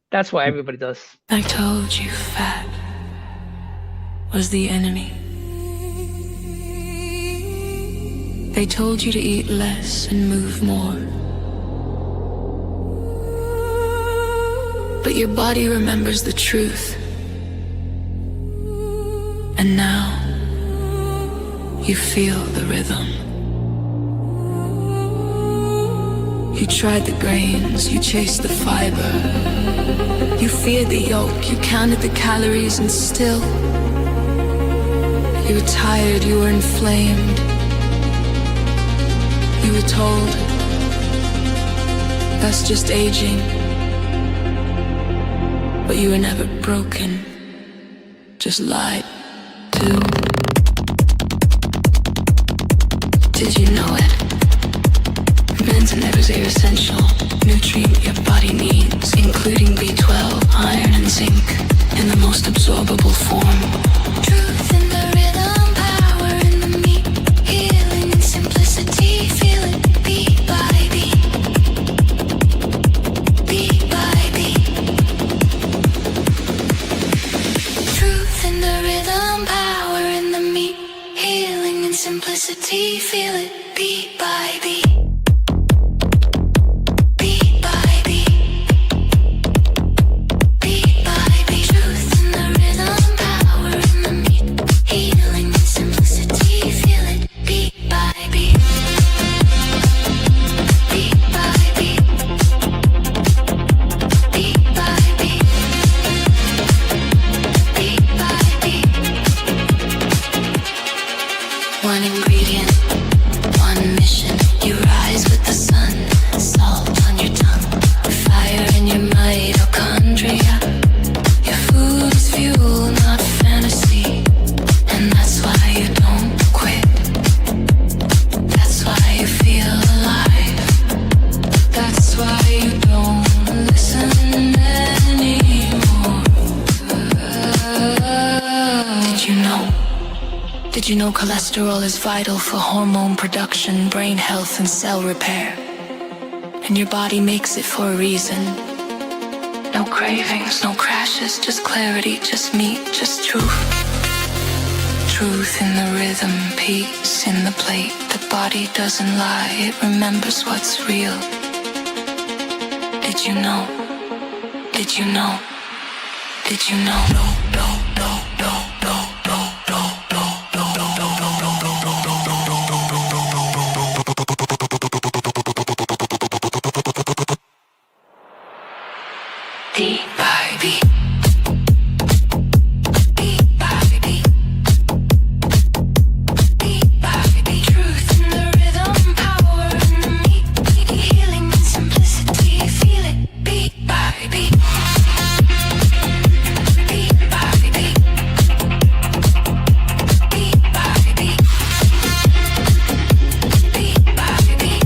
That's why everybody does. I told you fat was the enemy. They told you to eat less and move more. But your body remembers the truth. And now you feel the rhythm. You tried the grains, you chased the fiber. You feared the yolk, you counted the calories, and still you were tired, you were inflamed. You were told that's just aging. But you were never broken, just lied to. Did you know it? Vitamins and minerals are essential nutrient your body needs, including B12, iron, and zinc, in the most absorbable form. Truth in the rhythm, power in the meat, healing in simplicity, feel it beat by beat, beat by beat. Truth in the rhythm, power in the meat, healing in simplicity, feel it beat by beat. One ingredient, one mission. You rise with the sun, salt on your tongue, fire in your mitochondria. Your food is fuel, not fantasy, and that's why you don't quit. That's why you feel alive. That's why you don't listen anymore. Did you know? Did you know cholesterol is vital for hormone production, brain health, and cell repair? And your body makes it for a reason. No cravings, no crashes, just clarity, just meat, just truth. Truth in the rhythm, peace in the plate. The body doesn't lie, it remembers what's real. Did you know? Did you know? Did you know? No, no, no, no, no, no, no. Beat by beat. Beat by beat. Beat by beat. Truth in the rhythm, power in the meat, healing in simplicity, feel it. Beat by beat. Beat by beat. Beat by beat. Beat by beat.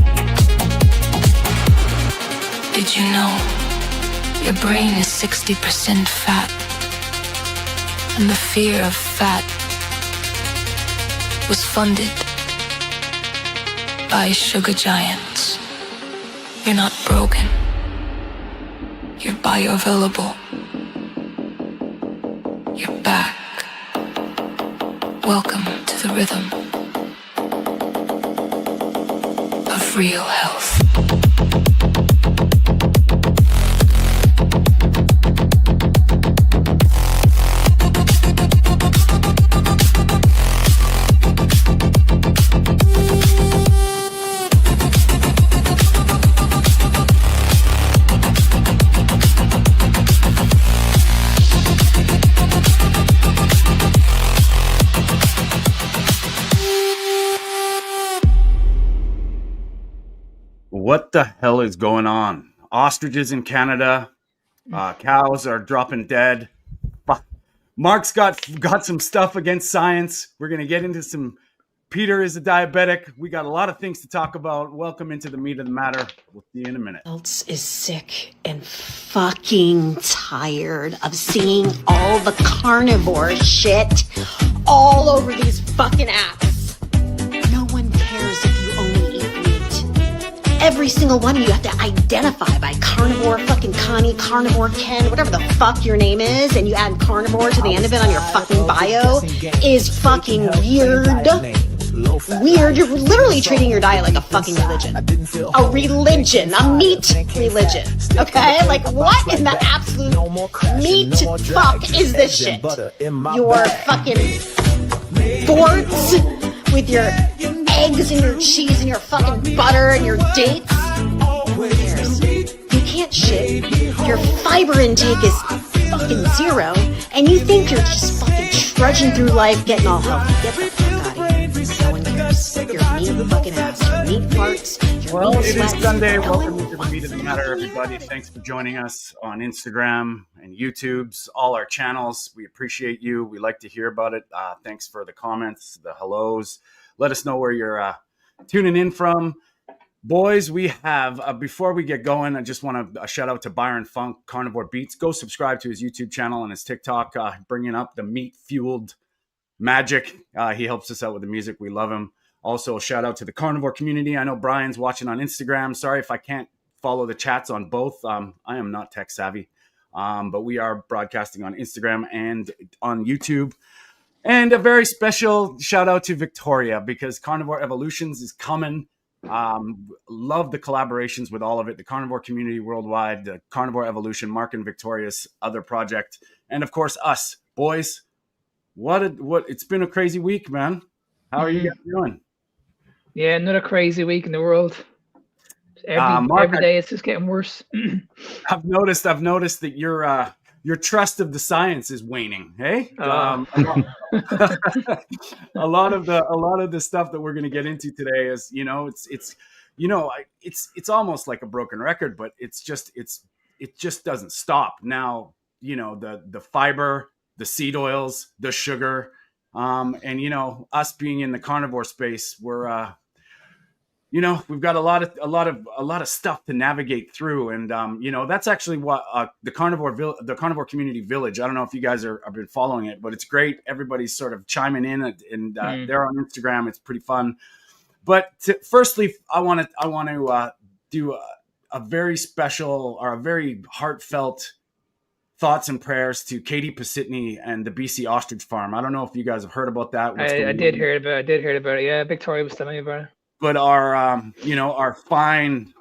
Did you know? Your brain is 60% fat, and the fear of fat was funded by sugar giants. You're not broken. You're bioavailable. You're back. Welcome to the rhythm of real health. What the hell is going on? Ostriches in Canada, cows are dropping dead. Mark's got some stuff against science. We're going to get into some. Peter is a diabetic. We got a lot of things to talk about. Welcome into the meat of the matter. We'll see you in a minute. Else is sick and fucking tired of seeing all the carnivore shit all over these fucking apps. No one cares if you only eat meat. every single one of you have to identify by carnivore fucking Connie, carnivore Ken, whatever the fuck your name is, and you add carnivore to the end of it on your fucking bio is fucking weird. Weird. You're literally treating your diet like a fucking religion. A religion. A meat religion. Okay? Like, what in the absolute meat fuck is this shit? Your fucking boards with your eggs and your cheese and your fucking butter and your dates. Who cares? You can't shit. Your fiber intake is fucking zero, and you think you're just fucking trudging through life getting all healthy. Get the fuck out of here. No one cares. Your meat fucking ass, your meat farts, your Well, meat it is sweats. Sunday. No Welcome one to the Meat of the Matter, everybody. Thanks for joining us on Instagram and YouTube's, all our channels. We appreciate you. We like to hear about it. Thanks for the comments, the hellos. Let us know where you're tuning in from. Boys, we have, before we get going, I just want to shout out to Byron Funk, Carnivore Beats. Go subscribe to his YouTube channel and his TikTok, bringing up the meat-fueled magic. He helps us out with the music. We love him. Also, shout out to the carnivore community. I know Brian's watching on Instagram. Sorry if I can't follow the chats on both. I am not tech savvy, but we are broadcasting on Instagram and on YouTube. And a very special shout out to Victoria, because Carnivore Evolutions is coming. Love the collaborations with all of it. The carnivore community worldwide, the Carnivore Evolution, Mark and Victoria's other project, and of course us. Boys, what it's been a crazy week, man. How are you guys doing? Yeah, another crazy week in the world. Mark, Every day it's just getting worse. I've noticed that your trust of the science is waning. Hey, a lot of the stuff that we're going to get into today is, it's almost like a broken record, but it just doesn't stop. Now, the fiber, the seed oils, the sugar, and us being in the carnivore space, we're we've got a lot of stuff to navigate through, and that's actually what the carnivore community village. I don't know if you guys have been following it, but it's great. Everybody's sort of chiming in, and they're on Instagram. It's pretty fun. But firstly, I want to do a very special or a very heartfelt thoughts and prayers to Katie Pasitny and the BC Ostrich Farm. I don't know if you guys have heard about that. I did hear about it. Yeah, Victoria was telling me about it. But our fine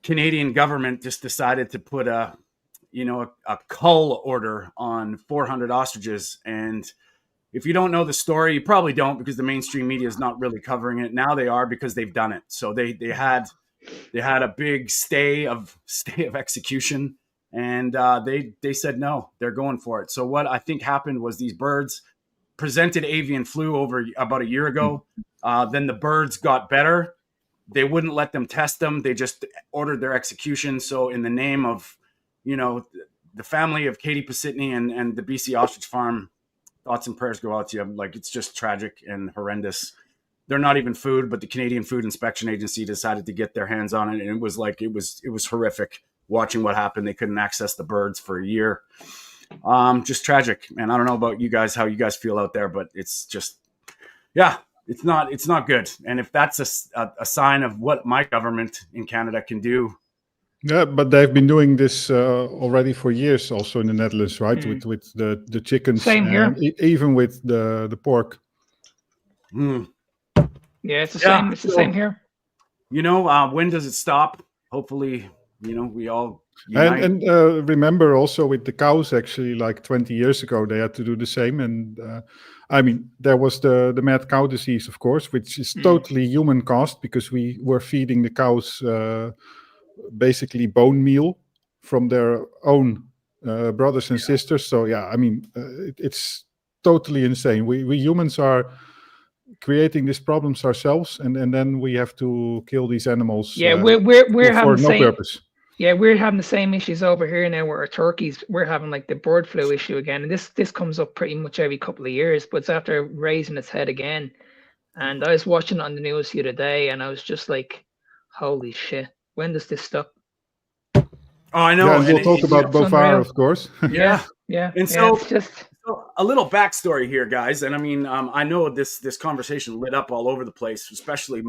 Canadian government just decided to put a cull order on 400 ostriches. And if you don't know the story, you probably don't, because the mainstream media is not really covering it. Now they are, because they've done it. So they had a big stay of execution, and they said no, they're going for it. So what I think happened was these birds presented avian flu over about a year ago. Then the birds got better. They wouldn't let them test them. They just ordered their execution. So in the name of, the family of Katie Pasitny and the BC Ostrich Farm, thoughts and prayers go out to you. Like, it's just tragic and horrendous. They're not even food, but the Canadian Food Inspection Agency decided to get their hands on it. And it was horrific watching what happened. They couldn't access the birds for a year. Just tragic. And I don't know about you guys, how you guys feel out there, but it's just, it's not good. And if that's a sign of what my government in Canada can do. Yeah, but they've been doing this already for years, also in the Netherlands, right? With the chickens. Same here. Even with the pork. Mm. Yeah, it's the same. It's the same here. When does it stop? Hopefully, we all unite. And remember also with the cows, actually, like 20 years ago, they had to do the same. And there was the mad cow disease, of course, which is totally human caused, because we were feeding the cows basically bone meal from their own brothers and sisters. So it's totally insane. We humans are creating these problems ourselves, and then we have to kill these animals. Yeah, we're having for no purpose. Yeah, we're having the same issues over here now with our turkeys. We're having like the bird flu issue again, and this comes up pretty much every couple of years, but it's after raising its head again. And I was watching it on the news the other day, and I was just like, "Holy shit! When does this stop?" Oh, I know. Yeah, and we'll talk about Bovair, of course. Yeah. And so, So a little backstory here, guys, and I mean, I know this conversation lit up all over the place, especially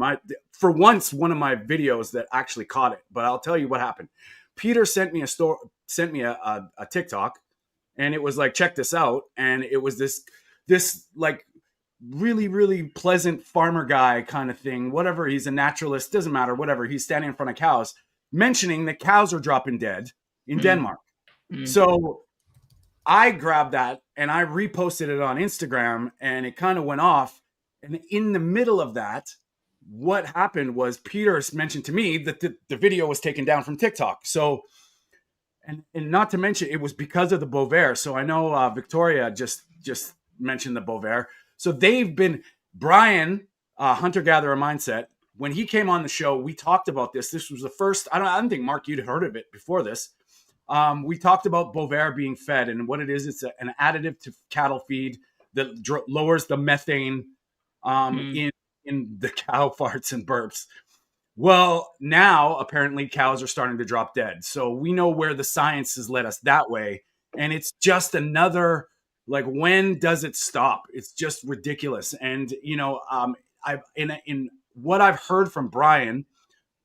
for once one of my videos that actually caught it. But I'll tell you what happened. Peter sent me a TikTok, and it was like, check this out, and it was this like really pleasant farmer guy kind of thing. Whatever, he's a naturalist, doesn't matter. Whatever, he's standing in front of cows, mentioning that cows are dropping dead in Denmark. So I grabbed that and I reposted it on Instagram, and it kind of went off. And in the middle of that, what happened was Peter mentioned to me that the video was taken down from TikTok. So, and not to mention, it was because of the Bovair. So I know Victoria just mentioned the Bovair. So they've been, Brian, Hunter-Gatherer Mindset, when he came on the show, we talked about this. This was the first, I don't think, Mark, you'd heard of it before this. We talked about Bovair being fed, and what it is, it's an additive to cattle feed that lowers the methane in the cow farts and burps. Well, now apparently cows are starting to drop dead. So we know where the science has led us that way. And it's just another, like, when does it stop? It's just ridiculous. And, you know, in what I've heard from Brian,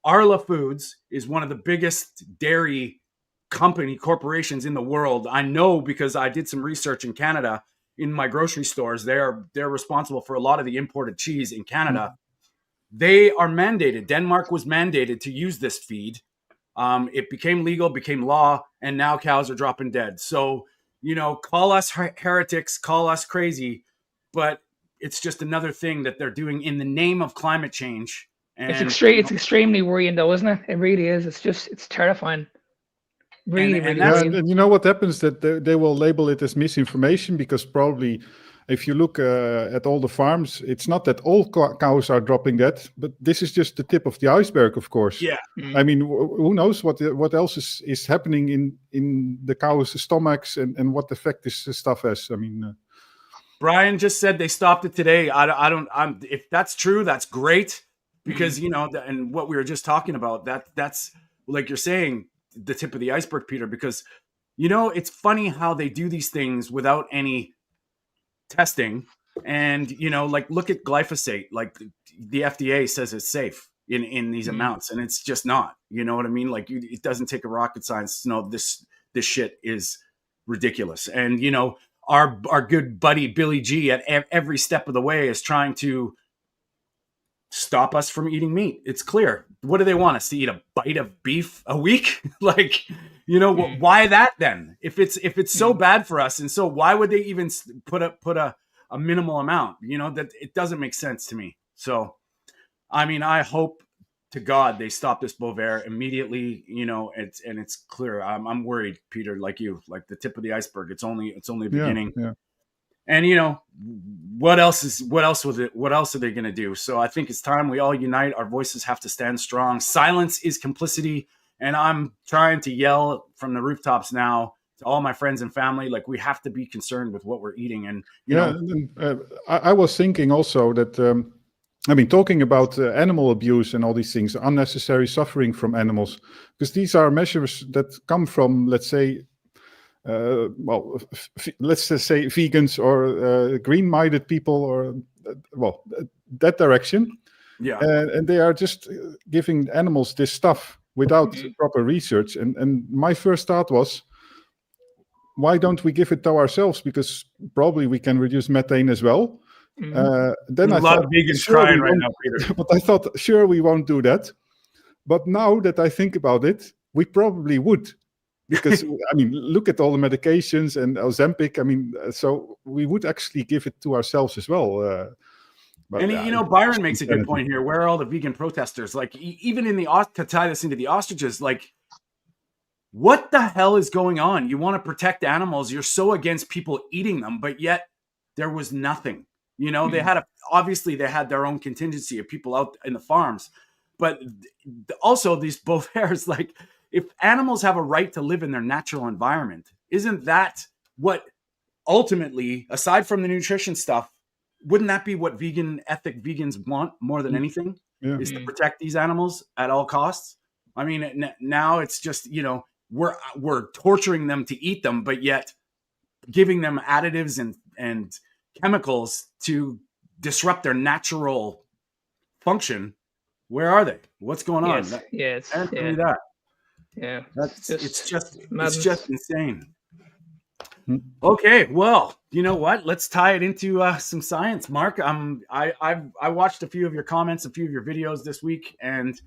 Arla Foods is one of the biggest dairy corporations in the world. I know because I did some research in Canada in my grocery stores. They're responsible for a lot of the imported cheese in Canada. They are mandated. Denmark was mandated to use this feed. It became legal, became law, and now cows are dropping dead. So, you know, call us heretics, call us crazy, but it's just another thing that they're doing in the name of climate change. And it's extremely worrying, though, isn't it? It really is. It's terrifying. Really worrying. And you know what happens, that they will label it as misinformation, because probably if you look at all the farms, it's not that all cows are dropping dead, but this is just the tip of the iceberg, of course. Yeah. I mean, who knows what else is happening in the cows' stomachs, and what effect this stuff has. I mean, Brian just said they stopped it today. If that's true, that's great, because you know, and what we were just talking about, that's like you're saying, the tip of the iceberg, Peter, because, you know, it's funny how they do these things without any testing. And, you know, like, look at glyphosate. Like, the FDA says it's safe in these amounts, and it's just not. You know what I mean? Like, it doesn't take a rocket science to know this shit is ridiculous. And, you know, our good buddy Billy G at every step of the way is trying to stop us from eating meat. It's clear. What do they want us to eat? A bite of beef a week? Like, you know, why that then? If it's so bad for us, and so why would they even put a minimal amount? You know, that it doesn't make sense to me. So, I mean, I hope to God they stop this Bovair immediately. You know, it's clear. I'm worried, Peter, like you, like the tip of the iceberg. It's only the beginning. Yeah. And, you know, what else are they going to do? So I think it's time we all unite. Our voices have to stand strong. Silence is complicity. And I'm trying to yell from the rooftops now to all my friends and family, like, we have to be concerned with what we're eating. And, you know, I was thinking also that, I mean, talking about animal abuse and all these things, unnecessary suffering from animals, because these are measures that come from, let's say, let's just say vegans or green-minded people, or that direction. Yeah. And they are just giving animals this stuff without proper research. And my first thought was, why don't we give it to ourselves? Because probably we can reduce methane as well. Then a lot of vegans crying right now, Peter. But I thought, sure, we won't do that. But now that I think about it, we probably would. Because, I mean, look at all the medications and Ozempic. I mean, so we would actually give it to ourselves as well. But, you know, Byron makes a good point here. Where are all the vegan protesters? Like, even in to tie this into the ostriches, like, what the hell is going on? You want to protect animals. You're so against people eating them, but yet there was nothing. You know, they had obviously they had their own contingency of people out in the farms, but also these Bovairs, like, if animals have a right to live in their natural environment, isn't that what ultimately, aside from the nutrition stuff, wouldn't that be what ethic vegans want more than anything? Is to protect these animals at all costs? I mean, now it's just, you know, we're torturing them to eat them, but yet giving them additives and chemicals to disrupt their natural function. Where are they? What's going on? Answer me that. Yeah, It's just madness. insane. Okay, well, you know what? Let's tie it into some science, Mark. I watched a few of your comments, a few of your videos this week, and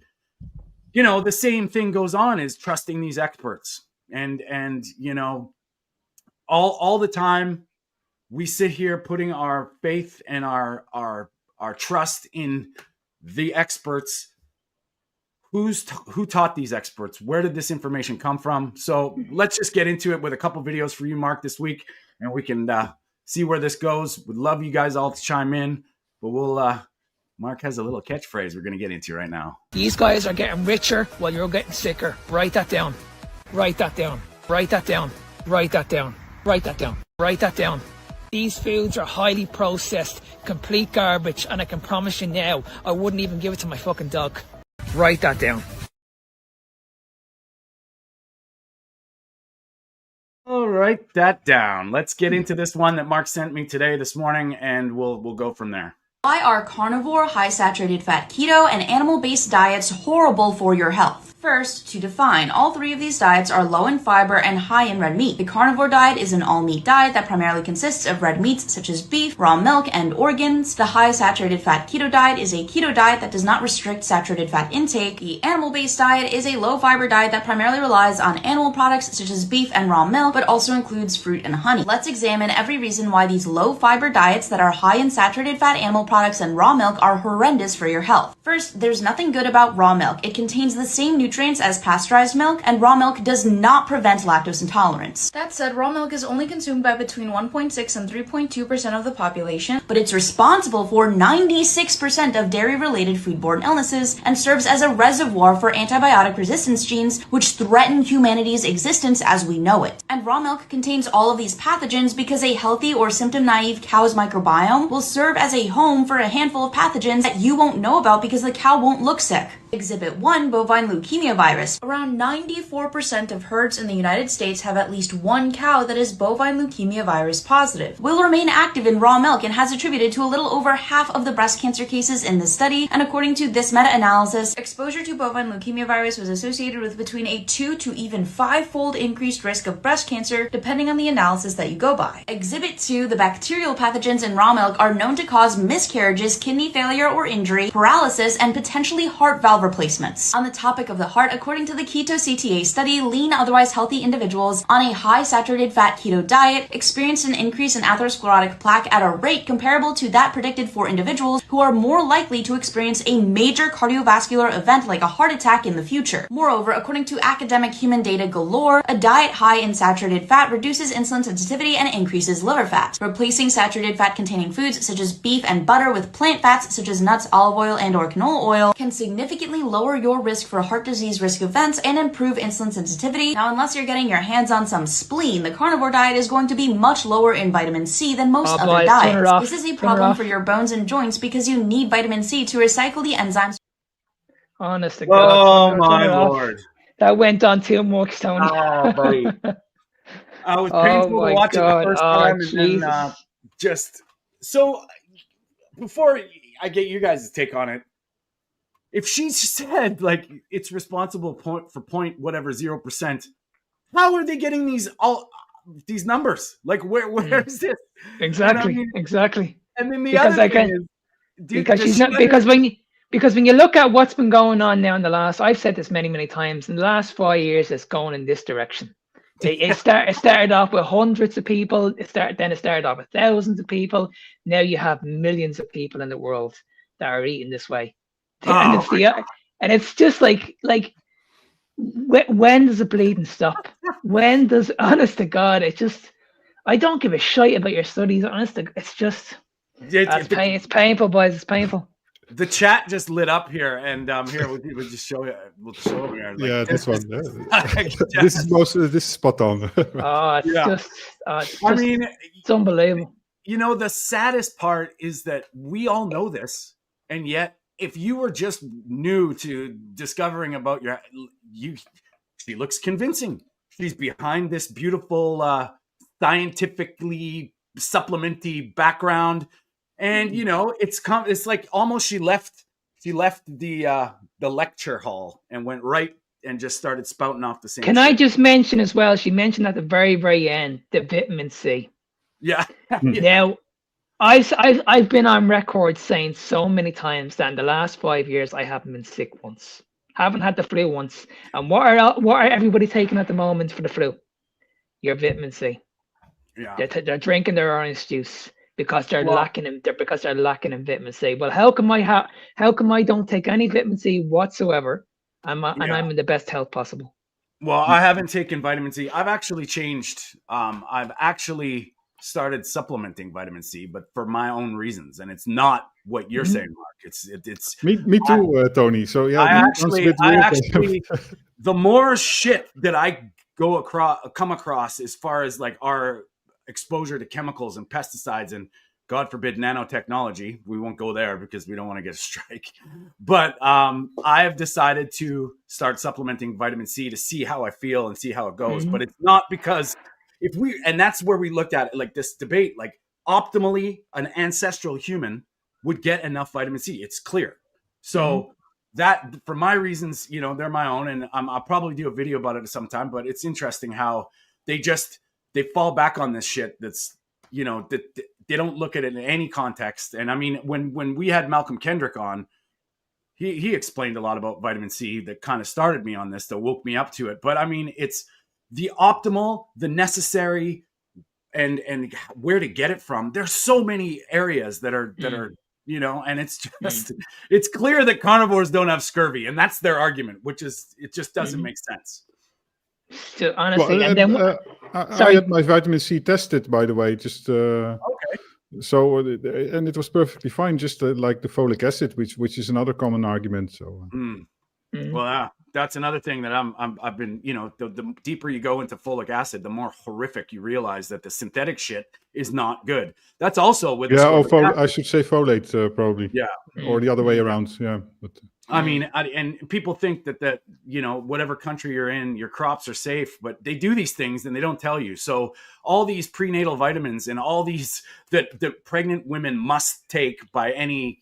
you know the same thing goes on: is trusting these experts, and you know, all the time we sit here putting our faith and our trust in the experts. Who taught these experts? Where did this information come from? So let's just get into it with a couple videos for you, Mark, this week, and we can see where this goes. Would love you guys all to chime in, but we'll. Mark has a little catchphrase we're going to get into right now. These guys are getting richer while you're getting sicker. Write that down. Write that down. Write that down. Write that down. Write that down. Write that down. These foods are highly processed, complete garbage, and I can promise you now, I wouldn't even give it to my fucking dog. Write that down. All right, that down. Let's get into this one that Mark sent me this morning, and we'll go from there. Why are carnivore, high-saturated fat keto, and animal-based diets horrible for your health? First, to define, all three of these diets are low in fiber and high in red meat. The carnivore diet is an all-meat diet that primarily consists of red meats such as beef, raw milk, and organs. The high-saturated fat keto diet is a keto diet that does not restrict saturated fat intake. The animal-based diet is a low-fiber diet that primarily relies on animal products such as beef and raw milk, but also includes fruit and honey. Let's examine every reason why these low-fiber diets that are high in saturated fat animal products and raw milk are horrendous for your health. First, there's nothing good about raw milk. It contains the same nutrients as pasteurized milk, and raw milk does not prevent lactose intolerance. That said, raw milk is only consumed by between 1.6 and 3.2% of the population, but it's responsible for 96% of dairy-related foodborne illnesses and serves as a reservoir for antibiotic resistance genes, which threaten humanity's existence as we know it. And raw milk contains all of these pathogens because a healthy or symptom-naive cow's microbiome will serve as a home for a handful of pathogens that you won't know about because the cow won't look sick. Exhibit 1, bovine leukemia virus. Around 94% of herds in the United States have at least one cow that is bovine leukemia virus positive. Will remain active in raw milk and has attributed to a little over half of the breast cancer cases in this study, and according to this meta-analysis, exposure to bovine leukemia virus was associated with between a 2 to even 5-fold increased risk of breast cancer, depending on the analysis that you go by. Exhibit 2, the bacterial pathogens in raw milk are known to cause miscarriages, kidney failure or injury, paralysis, and potentially heart valve replacements. On the topic of the heart, according to the Keto CTA study, lean, otherwise healthy individuals on a high saturated fat keto diet experienced an increase in atherosclerotic plaque at a rate comparable to that predicted for individuals who are more likely to experience a major cardiovascular event like a heart attack in the future. Moreover, according to academic human data galore, a diet high in saturated fat reduces insulin sensitivity and increases liver fat. Replacing saturated fat containing foods such as beef and butter with plant fats such as nuts, olive oil, and or canola oil can significantly lower your risk for heart disease risk events and improve insulin sensitivity. Now, unless you're getting your hands on some spleen, the carnivore diet is going to be much lower in vitamin C than most other diets. This is a problem for your bones and joints because you need vitamin C to recycle the enzymes. Honest to God. Oh my Lord. That went on too much, Tony. Oh, buddy. I was painful to watch it the first time, and then just so. Before I get you guys' take on it, if she said like it's responsible for 0.0%, how are they getting these numbers? Like where is this? Exactly, exactly. And then the other thing is, because when you look at what's been going on now in the last, I've said this many times, in the last 5 years, it's going in this direction. It started off with hundreds of people. It started off with thousands of people. Now you have millions of people in the world that are eating this way, and it's just like when does the bleeding stop? When does, honest to God, I don't give a shit about your studies. It's just it's painful, boys. It's painful. The chat just lit up here, and here we'll just show you. We'll show them here. Like, yeah, this one. This is spot on. I mean, it's unbelievable. You know, the saddest part is that we all know this, and yet, if you were just new to discovering about she looks convincing. She's behind this beautiful scientifically supplementy background, and it's like almost she left the lecture hall and went right and just started spouting off the same Can shit. I just mention as well, she mentioned at the very, very end, the vitamin C. Yeah. Now, I've been on record saying so many times that in the last 5 years, I haven't been sick once. Haven't had the flu once. And what are everybody taking at the moment for the flu? Your vitamin C. Yeah. They're drinking their orange juice because they're Well- lacking in vitamin C. Well, how come I don't take any vitamin C whatsoever? And I'm in the best health possible. Well, I haven't taken vitamin C. I've actually changed. I've actually started supplementing vitamin C, but for my own reasons, and it's not what you're saying, Mark. It's Me too, Tony. So yeah, I once actually, with I work- actually, the more shit that I come across as far as like our exposure to chemicals and pesticides and God forbid nanotechnology, we won't go there because we don't want to get a strike. But I have decided to start supplementing vitamin C to see how I feel and see how it goes. But it's not because and that's where we looked at it, like this debate, like optimally an ancestral human would get enough vitamin C. It's clear. So that, for my reasons, they're my own, and I'll probably do a video about it sometime. But it's interesting how they fall back on this shit. That's that they don't look at it in any context. And I mean, when we had Malcolm Kendrick on, he explained a lot about vitamin C that kind of started me on this, that woke me up to it. But I mean, it's the optimal, the necessary, and where to get it from. There's so many areas that are and it's just it's clear that carnivores don't have scurvy, and that's their argument, which is it just doesn't make sense. So honestly, Well, and then I had my vitamin C tested, by the way. Just Okay. so, and it was perfectly fine. Just like the folic acid, which is another common argument. So, Well, that's another thing that I've been, the deeper you go into folic acid, the more horrific you realize that the synthetic shit is not good. That's also with I should say folate probably. Yeah. Or the other way around. Yeah, but I mean, and people think that whatever country you're in, your crops are safe, but they do these things and they don't tell you. So all these prenatal vitamins and all these that pregnant women must take by any,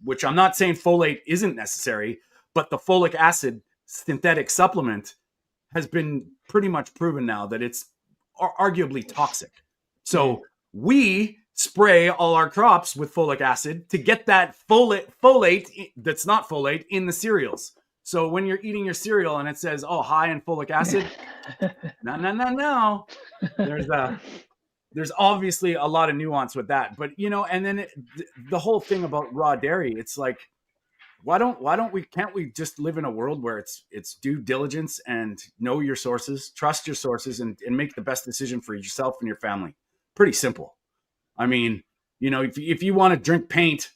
which I'm not saying folate isn't necessary, but the folic acid synthetic supplement has been pretty much proven now that it's arguably toxic. So we spray all our crops with folic acid to get that folate that's not folate in the cereals. So when you're eating your cereal and it says, "Oh, high in folic acid," no. There's obviously a lot of nuance with that, but and then the whole thing about raw dairy, it's like, can't we just live in a world where it's due diligence and know your sources, trust your sources, and make the best decision for yourself and your family? Pretty simple. I mean, if you want to drink paint,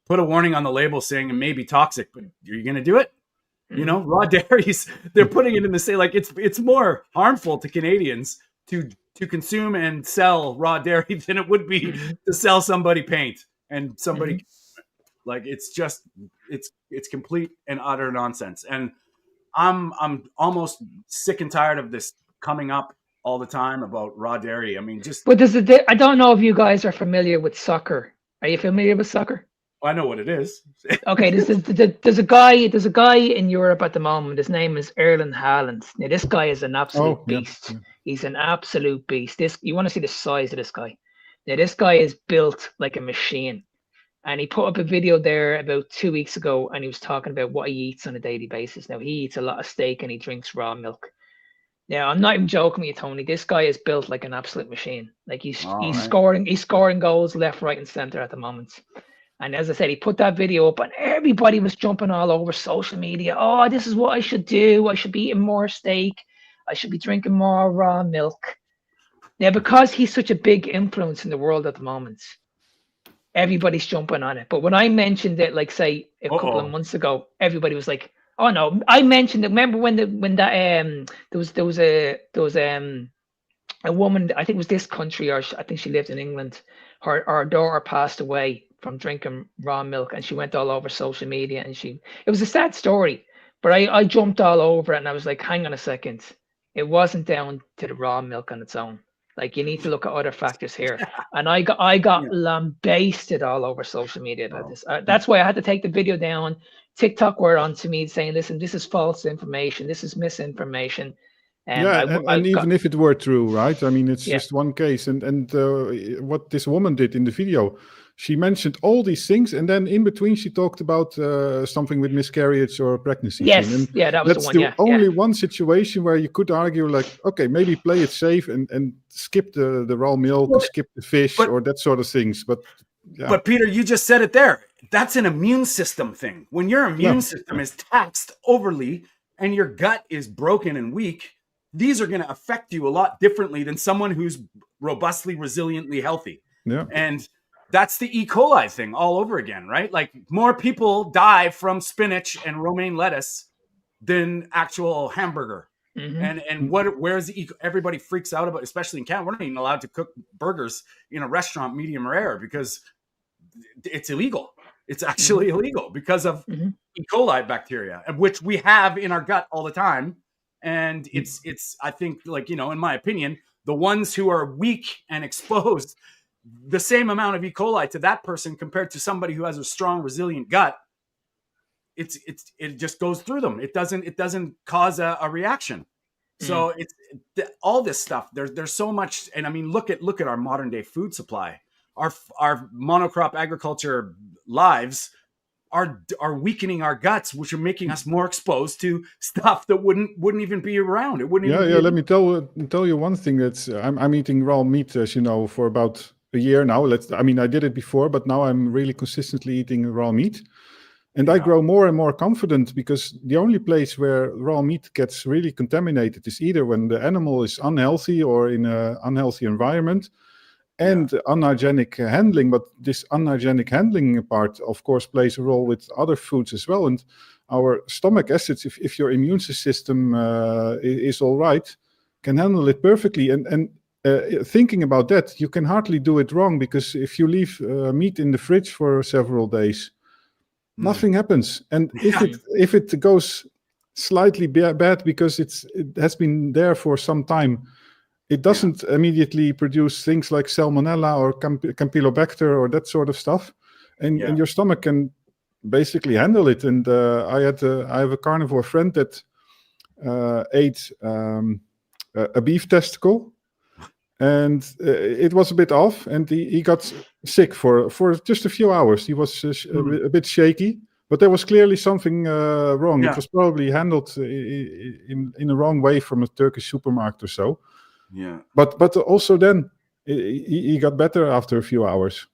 put a warning on the label saying it may be toxic, but are you going to do it? Raw dairies, they're putting it in the say, like it's more harmful to Canadians to consume and sell raw dairy than it would be to sell somebody paint and somebody like it's complete and utter nonsense. And I'm almost sick and tired of this coming up all the time about raw dairy. I mean, but I don't know if you guys are familiar with soccer. Are you familiar with soccer? I know what it is. Okay, there's a guy in Europe at the moment. His name is Erling Haaland. Now, this guy is an absolute beast. Yeah. He's an absolute beast. You want to see the size of this guy. Now, this guy is built like a machine. And he put up a video there about 2 weeks ago, and he was talking about what he eats on a daily basis. Now, he eats a lot of steak and he drinks raw milk. Now, I'm not even joking with you, Tony. This guy is built like an absolute machine. Like he's scoring goals left, right, and center at the moment. And as I said, he put that video up, and everybody was jumping all over social media. Oh, this is what I should do. I should be eating more steak. I should be drinking more raw milk. Now, because he's such a big influence in the world at the moment, everybody's jumping on it. But when I mentioned it, like say a couple of months ago, everybody was like, "Oh no!" I mentioned it. Remember when there was a woman, I think it was this country, or I think she lived in England. Her daughter passed away from drinking raw milk, and she went all over social media, and it was a sad story. But I jumped all over it, and I was like, "Hang on a second, it wasn't down to the raw milk on its own. Like you need to look at other factors here. And I got lambasted all over social media about this. That's why I had to take the video down. TikTok were on to me saying, "Listen, this is false information. This is misinformation." And even if it were true, right? I mean, it's just one case. And what this woman did in the video, she mentioned all these things, and then in between she talked about something with miscarriage or pregnancy. Yes, and that was that's the one. Only one situation where you could argue, like, okay, maybe play it safe and skip the raw milk, skip the fish, or that sort of things. But Peter, you just said it there. That's an immune system thing. When your immune system is taxed overly and your gut is broken and weak, these are going to affect you a lot differently than someone who's robustly, resiliently healthy. Yeah. And that's the E. coli thing all over again, right? Like more people die from spinach and romaine lettuce than actual hamburger. Mm-hmm. And where's the everybody freaks out about, especially in Canada, we're not even allowed to cook burgers in a restaurant medium rare because it's illegal. It's actually illegal because of E. coli bacteria, which we have in our gut all the time. And it's I think, like, in my opinion, the ones who are weak and exposed the same amount of E. coli to that person compared to somebody who has a strong, resilient gut, it just goes through them. It doesn't cause a reaction. So it's all this stuff. There's so much, and I mean, look at our modern day food supply. Our monocrop agriculture lives are weakening our guts, which are making us more exposed to stuff that wouldn't even be around. It wouldn't. Let me tell you one thing. That's I'm eating raw meat, as you know, for about a year now. I did it before, but now I'm really consistently eating raw meat. And I grow more and more confident, because the only place where raw meat gets really contaminated is either when the animal is unhealthy or in an unhealthy environment, and unhygienic handling. But this unhygienic handling part, of course, plays a role with other foods as well. And our stomach acids, if your immune system is all right, can handle it perfectly. And thinking about that, you can hardly do it wrong, because if you leave meat in the fridge for several days, nothing happens. And if it goes slightly bad because it has been there for some time, it doesn't immediately produce things like salmonella or campylobacter or that sort of stuff, and your stomach can basically handle it. And I have a carnivore friend that ate a beef testicle, and it was a bit off, and he got sick for just a few hours. He was a bit shaky, but there was clearly something wrong. It was probably handled in a wrong way from a Turkish supermarket or so. Yeah. But also then he got better after a few hours.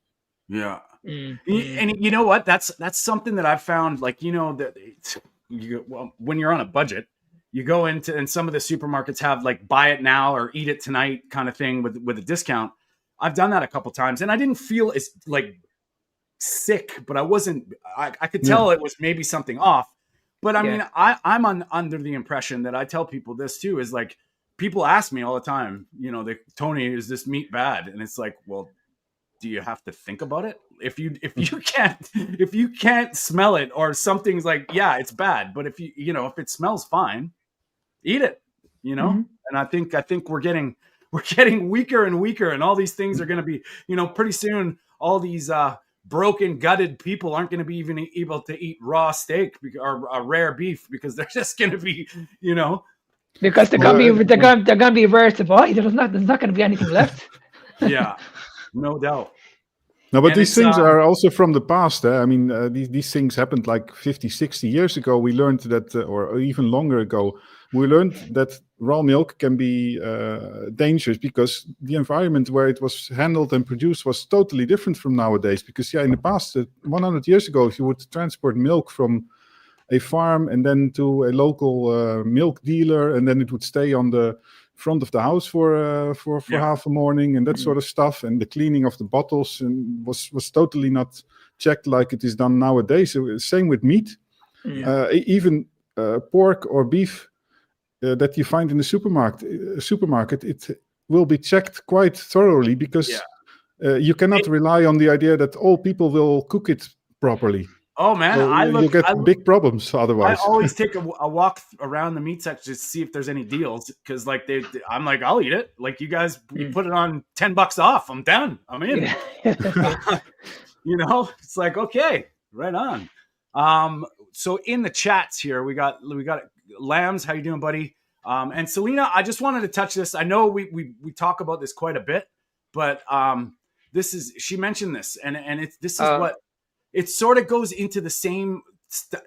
Yeah. Mm-hmm. And you know what? That's something that I've found, like, that when you're on a budget, you go into, and some of the supermarkets have like buy it now or eat it tonight kind of thing with a discount. I've done that a couple times, and I didn't feel as like sick, but I could tell it was maybe something off. But I mean, I'm under the impression that I tell people this too, is like, people ask me all the time, Tony, is this meat bad? And it's like, well, do you have to think about it? If you can't smell it, or something's like, yeah, it's bad. But if if it smells fine, eat it, And I think we're getting weaker and weaker, and all these things are going to be, pretty soon, all these broken gutted people aren't going to be even able to eat raw steak or rare beef, because they're just going to be, because they're gonna be rare to buy. There's not going to be anything left. Yeah, no doubt. No, but these things are also from the past. I mean, these things happened like 50, 60 years ago. We learned that, or even longer ago, we learned that raw milk can be dangerous, because the environment where it was handled and produced was totally different from nowadays. Because in the past, 100 years ago, if you would transport milk from a farm and then to a local milk dealer, and then it would stay on the front of the house for half a morning, and that sort of stuff, and the cleaning of the bottles and was totally not checked like it is done nowadays. So, same with meat. Even pork or beef that you find in the supermarket, it will be checked quite thoroughly, because you cannot rely on the idea that all people will cook it properly. Oh man, So you get big problems I otherwise. always take a walk around the meat section to see if there's any deals, because like I'm like, I'll eat it. Like you guys, you put it on $10 off, I'm done. I'm in. Yeah. You know, it's like, okay, right on. So in the chats here, we got Lambs. How you doing, buddy? And Selena, I just wanted to touch this. I know we talk about this quite a bit, but she mentioned this, and this is what it sort of goes into the same.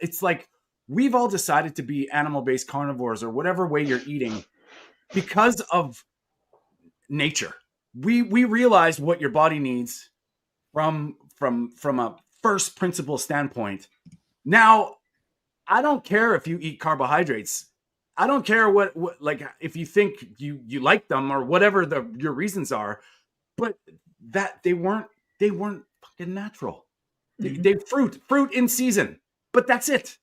It's like we've all decided to be animal-based carnivores or whatever way you're eating because of nature. We realized what your body needs from a first principle standpoint. Now, I don't care if you eat carbohydrates. I don't care what like if you think you like them or whatever your reasons are, but that they weren't fucking natural. They fruit in season, but that's it.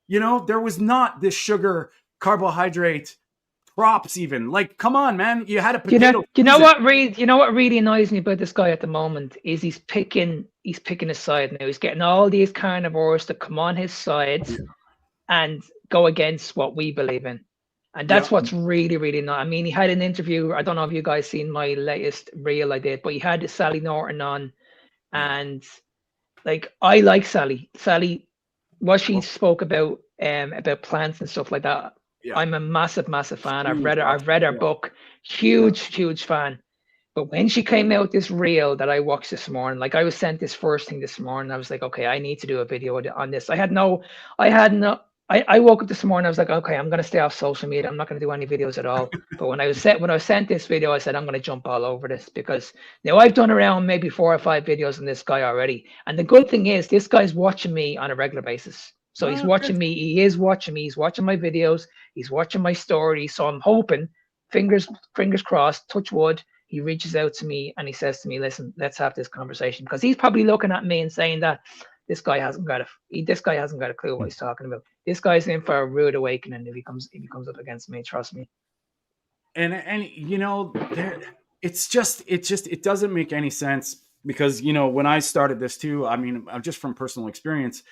You know, there was not this sugar, carbohydrate, crops even. Like, come on, man. You had a potato. You know what really annoys me about this guy at the moment is he's picking his side now. He's getting all these carnivores to come on his side and go against what we believe in. And that's what's really, really not. I mean, he had an interview. I don't know if you guys seen my latest reel I did, but he had Sally Norton on, and like I like Sally. Sally, what she spoke about plants and stuff like that. Yeah. I'm a massive fan. I've read her book. Huge fan. But when she came out this reel that I watched this morning, like I was sent this first thing this morning, I was like, okay, I need to do a video on this. I woke up this morning, I was like, okay, I'm gonna stay off social media. I'm not gonna do any videos at all. But when I was sent this video, I said I'm gonna jump all over this, because now I've done around maybe 4 or 5 videos on this guy already. And the good thing is this guy's watching me on a regular basis. So he's watching me, he's watching my videos, he's watching my stories. So I'm hoping, fingers crossed, touch wood, he reaches out to me and he says to me, listen, let's have this conversation. Because he's probably looking at me and saying that this guy hasn't got a clue what he's talking about. This guy's in for a rude awakening if he comes up against me, trust me. And you know, it doesn't make any sense, because you know, when I started this too, I mean, just from personal experience,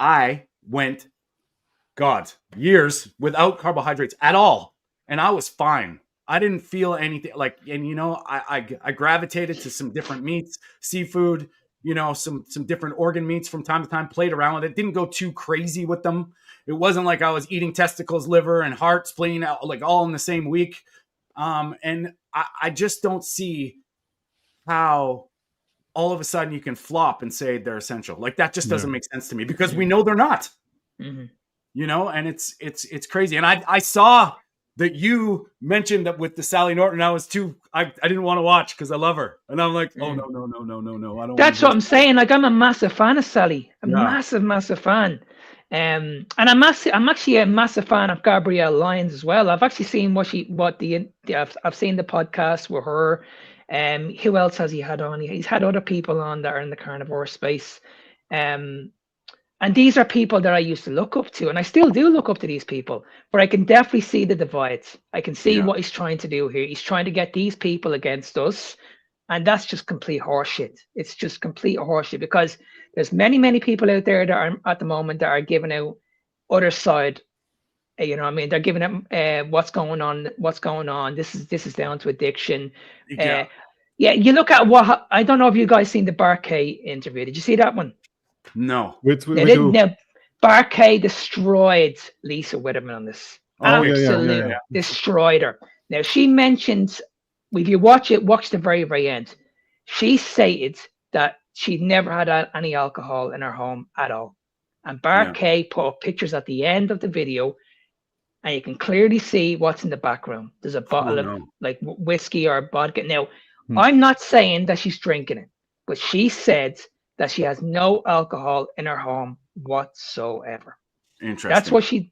I went years without carbohydrates at all, and I was fine. I didn't feel anything like, and you know, I gravitated to some different meats, seafood, you know, some different organ meats from time to time, played around with it, didn't go too crazy with them. It wasn't like I was eating testicles, liver, and heart, spleen out like all in the same week. And I just don't see how all of a sudden you can flop and say they're essential. Like that just doesn't make sense to me, because we know they're not. Mm-hmm. You know, and it's crazy. And I saw that you mentioned that with the Sally Norton. I didn't want to watch because I love her, and I'm like, oh no, I don't. That's what I'm saying. Like, I'm a massive fan of Sally. Massive fan. And I'm actually a massive fan of Gabrielle Lyons as well. I've actually seen I've seen the podcast with her. Who else has he had on? He's had other people on that are in the carnivore space. And these are people that I used to look up to, and I still do look up to these people, but I can definitely see the divides. I can see what he's trying to do here. He's trying to get these people against us, and that's just complete horseshit. It's just complete horseshit, because there's many people out there that are at the moment that are giving out other side. You know what I mean? They're giving out what's going on. This is down to addiction. You look at what, I don't know if you guys seen the Barkay interview. Did you see that one? No. Now, Barkay destroyed Lisa Witherman on this. Absolutely destroyed her. Now, she mentioned, if you watch the very, very end, she stated that she'd never had any alcohol in her home at all. And Barkay put up pictures at the end of the video, and you can clearly see what's in the background. There's a bottle of like whiskey or vodka. Now, I'm not saying that she's drinking it, but she said that she has no alcohol in her home whatsoever. Interesting.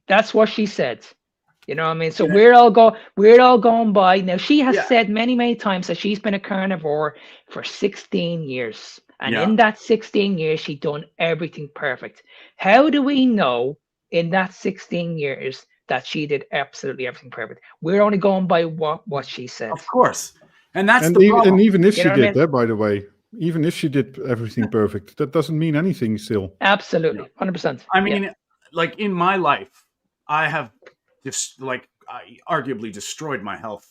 That's what she said. You know what I mean? So we're all going by. Now, she has said many times that she's been a carnivore for 16 years. And in that 16 years, she done everything perfect. How do we know in that 16 years that she did absolutely everything perfect? We're only going by what she said. Of course. And that's the problem. And even if she did that, by the way, Even if she did everything perfect, that doesn't mean anything still. Absolutely, 100%. I mean, like in my life, I have just like I arguably destroyed my health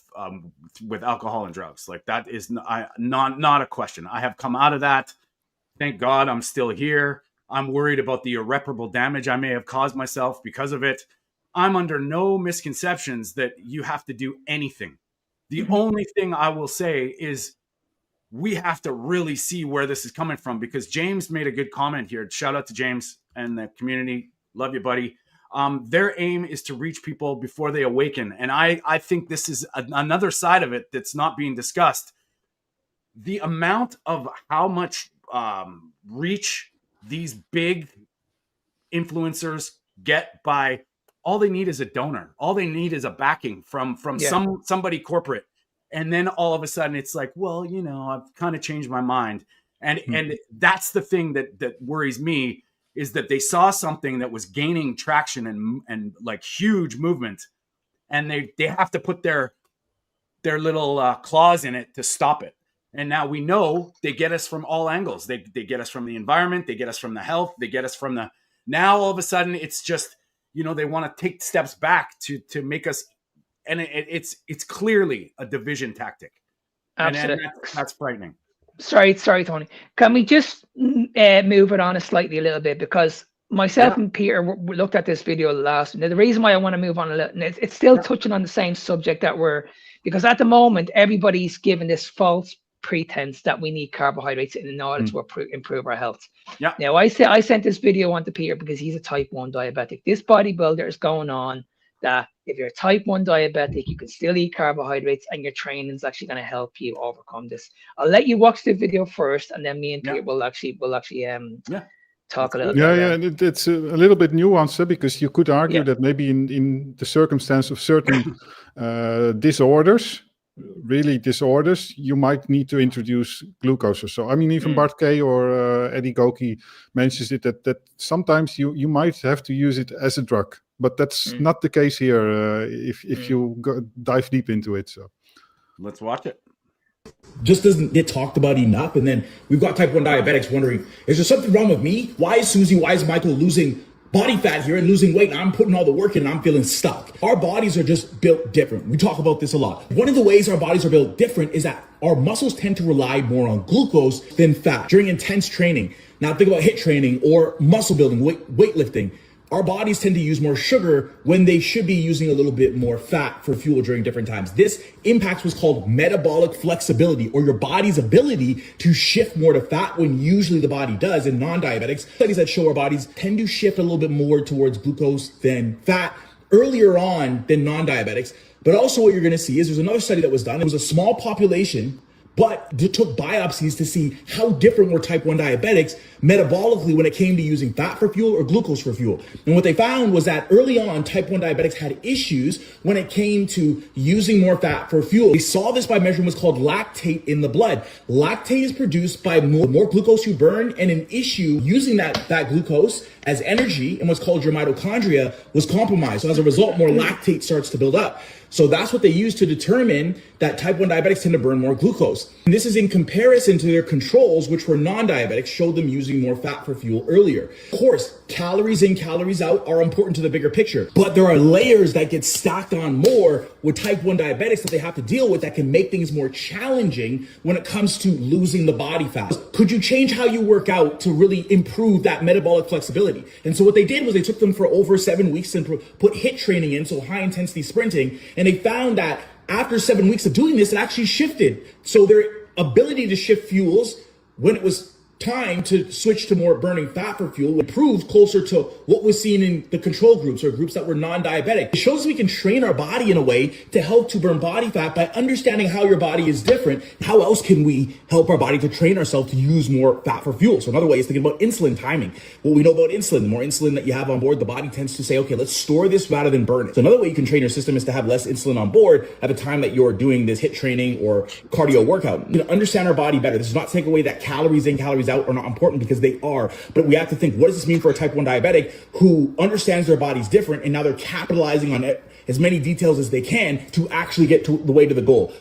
with alcohol and drugs. Like that is not a question. I have come out of that. Thank God I'm still here. I'm worried about the irreparable damage I may have caused myself because of it. I'm under no misconceptions that you have to do anything. The only thing I will say is we have to really see where this is coming from, because James made a good comment here. Shout out to James and the community. Love you, buddy. Their aim is to reach people before they awaken. And I think this is another side of it that's not being discussed. The amount of how much reach these big influencers get by, all they need is a donor. All they need is a backing from somebody corporate. And then all of a sudden it's like, well, you know, I've kind of changed my mind. And that's the thing that worries me, is that they saw something that was gaining traction and like huge movement, and they have to put their little claws in it to stop it. And now we know they get us from all angles. They get us from the environment, they get us from the health, they get us from the, now all of a sudden it's just, you know, they want to take steps back to make us, and it's clearly a division tactic. Absolutely. And that's frightening. Sorry, Tony. Can we just move it on a little bit? Because myself and Peter looked at this video last. Now, the reason why I want to move on a little, it's still touching on the same subject because at the moment, everybody's given this false pretense that we need carbohydrates in order to improve our health. Yeah. Now, I sent this video on to Peter because he's a type 1 diabetic. This bodybuilder is going on that if you're a type 1 diabetic, you can still eat carbohydrates and your training is actually going to help you overcome this. I'll let you watch the video first, and then me and Peter will actually talk a little bit. Yeah, and it's a little bit nuanced, because you could argue that maybe in the circumstance of certain disorders, you might need to introduce glucose or so. I mean, even Bart K or Eddie Goki mentions it that sometimes you might have to use it as a drug, but that's not the case here if you dive deep into it. So let's watch it. Just doesn't get talked about enough. And then we've got type 1 diabetics wondering, is there something wrong with me? Why is Susie, why is Michael losing body fat here and losing weight, and I'm putting all the work in and I'm feeling stuck? Our bodies are just built different. We talk about this a lot. One of the ways our bodies are built different is that our muscles tend to rely more on glucose than fat during intense training. Now think about HIIT training or muscle building, weightlifting. Our bodies tend to use more sugar when they should be using a little bit more fat for fuel during different times. This impacts what's called metabolic flexibility, or your body's ability to shift more to fat when usually the body does. In non-diabetics, studies that show our bodies tend to shift a little bit more towards glucose than fat earlier on than non-diabetics. But also what you're going to see is there's another study that was done. It was a small population, but they took biopsies to see how different were type 1 diabetics metabolically when it came to using fat for fuel or glucose for fuel. And what they found was that early on, type 1 diabetics had issues when it came to using more fat for fuel. They saw this by measuring what's called lactate in the blood. Lactate is produced by more glucose you burn, and an issue using that glucose as energy in what's called your mitochondria was compromised. So as a result, more lactate starts to build up. So that's what they use to determine that type 1 diabetics tend to burn more glucose. And this is in comparison to their controls, which were non-diabetics, showed them using more fat for fuel earlier. Of course, calories in, calories out are important to the bigger picture, but there are layers that get stacked on more with type 1 diabetics that they have to deal with that can make things more challenging when it comes to losing the body fat. Could you change how you work out to really improve that metabolic flexibility? And so what they did was they took them for over 7 weeks and put HIIT training in, so high intensity sprinting, and they found that after 7 weeks of doing this, it actually shifted. So their ability to shift fuels when it was time to switch to more burning fat for fuel improved closer to what was seen in the control groups or groups that were non-diabetic. It shows we can train our body in a way to help to burn body fat by understanding how your body is different. How else can we help our body to train ourselves to use more fat for fuel? So another way is thinking about insulin timing. What we know about insulin, the more insulin that you have on board, the body tends to say, okay, let's store this rather than burn it. So another way you can train your system is to have less insulin on board at the time that you're doing this HIIT training or cardio workout. You know, understand our body better. This is not to take away that calories in, calories out are not important, because they are, but we have to think, what does this mean for a type 1 diabetic who understands their body's different, and now they're capitalizing on it as many details as they can to actually get to the way to the goal.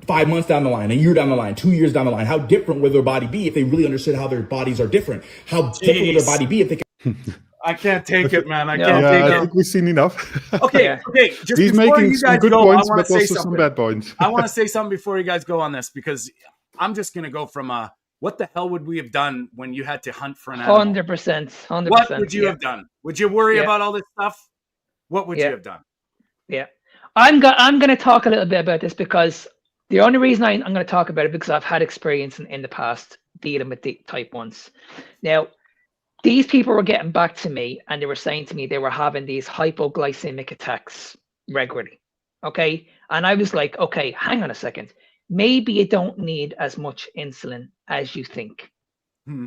5 months down the line, a year down the line, 2 years down the line? How different would their body be if they really understood how their bodies are different? How different would their body be if they could? I can't take it, man. I No. can't Yeah, take I it. think we've seen enough. Okay, Yeah. okay. Just He's before making you some guys good go, points, I want but to say also some something. bad points. I want to say something before you guys go on this, because I'm just going to go from what the hell would we have done when you had to hunt for an animal? 100%. 100%. What would you have done? Would you worry Yeah. about all this stuff? What would you Yeah. have done? Yeah. I'm going to talk a little bit about this, because the only reason I'm going to talk about it, because I've had experience in the past dealing with the type 1s. Now, these people were getting back to me and they were saying to me they were having these hypoglycemic attacks regularly. Okay. And I was like, okay, hang on a second. Maybe you don't need as much insulin as you think.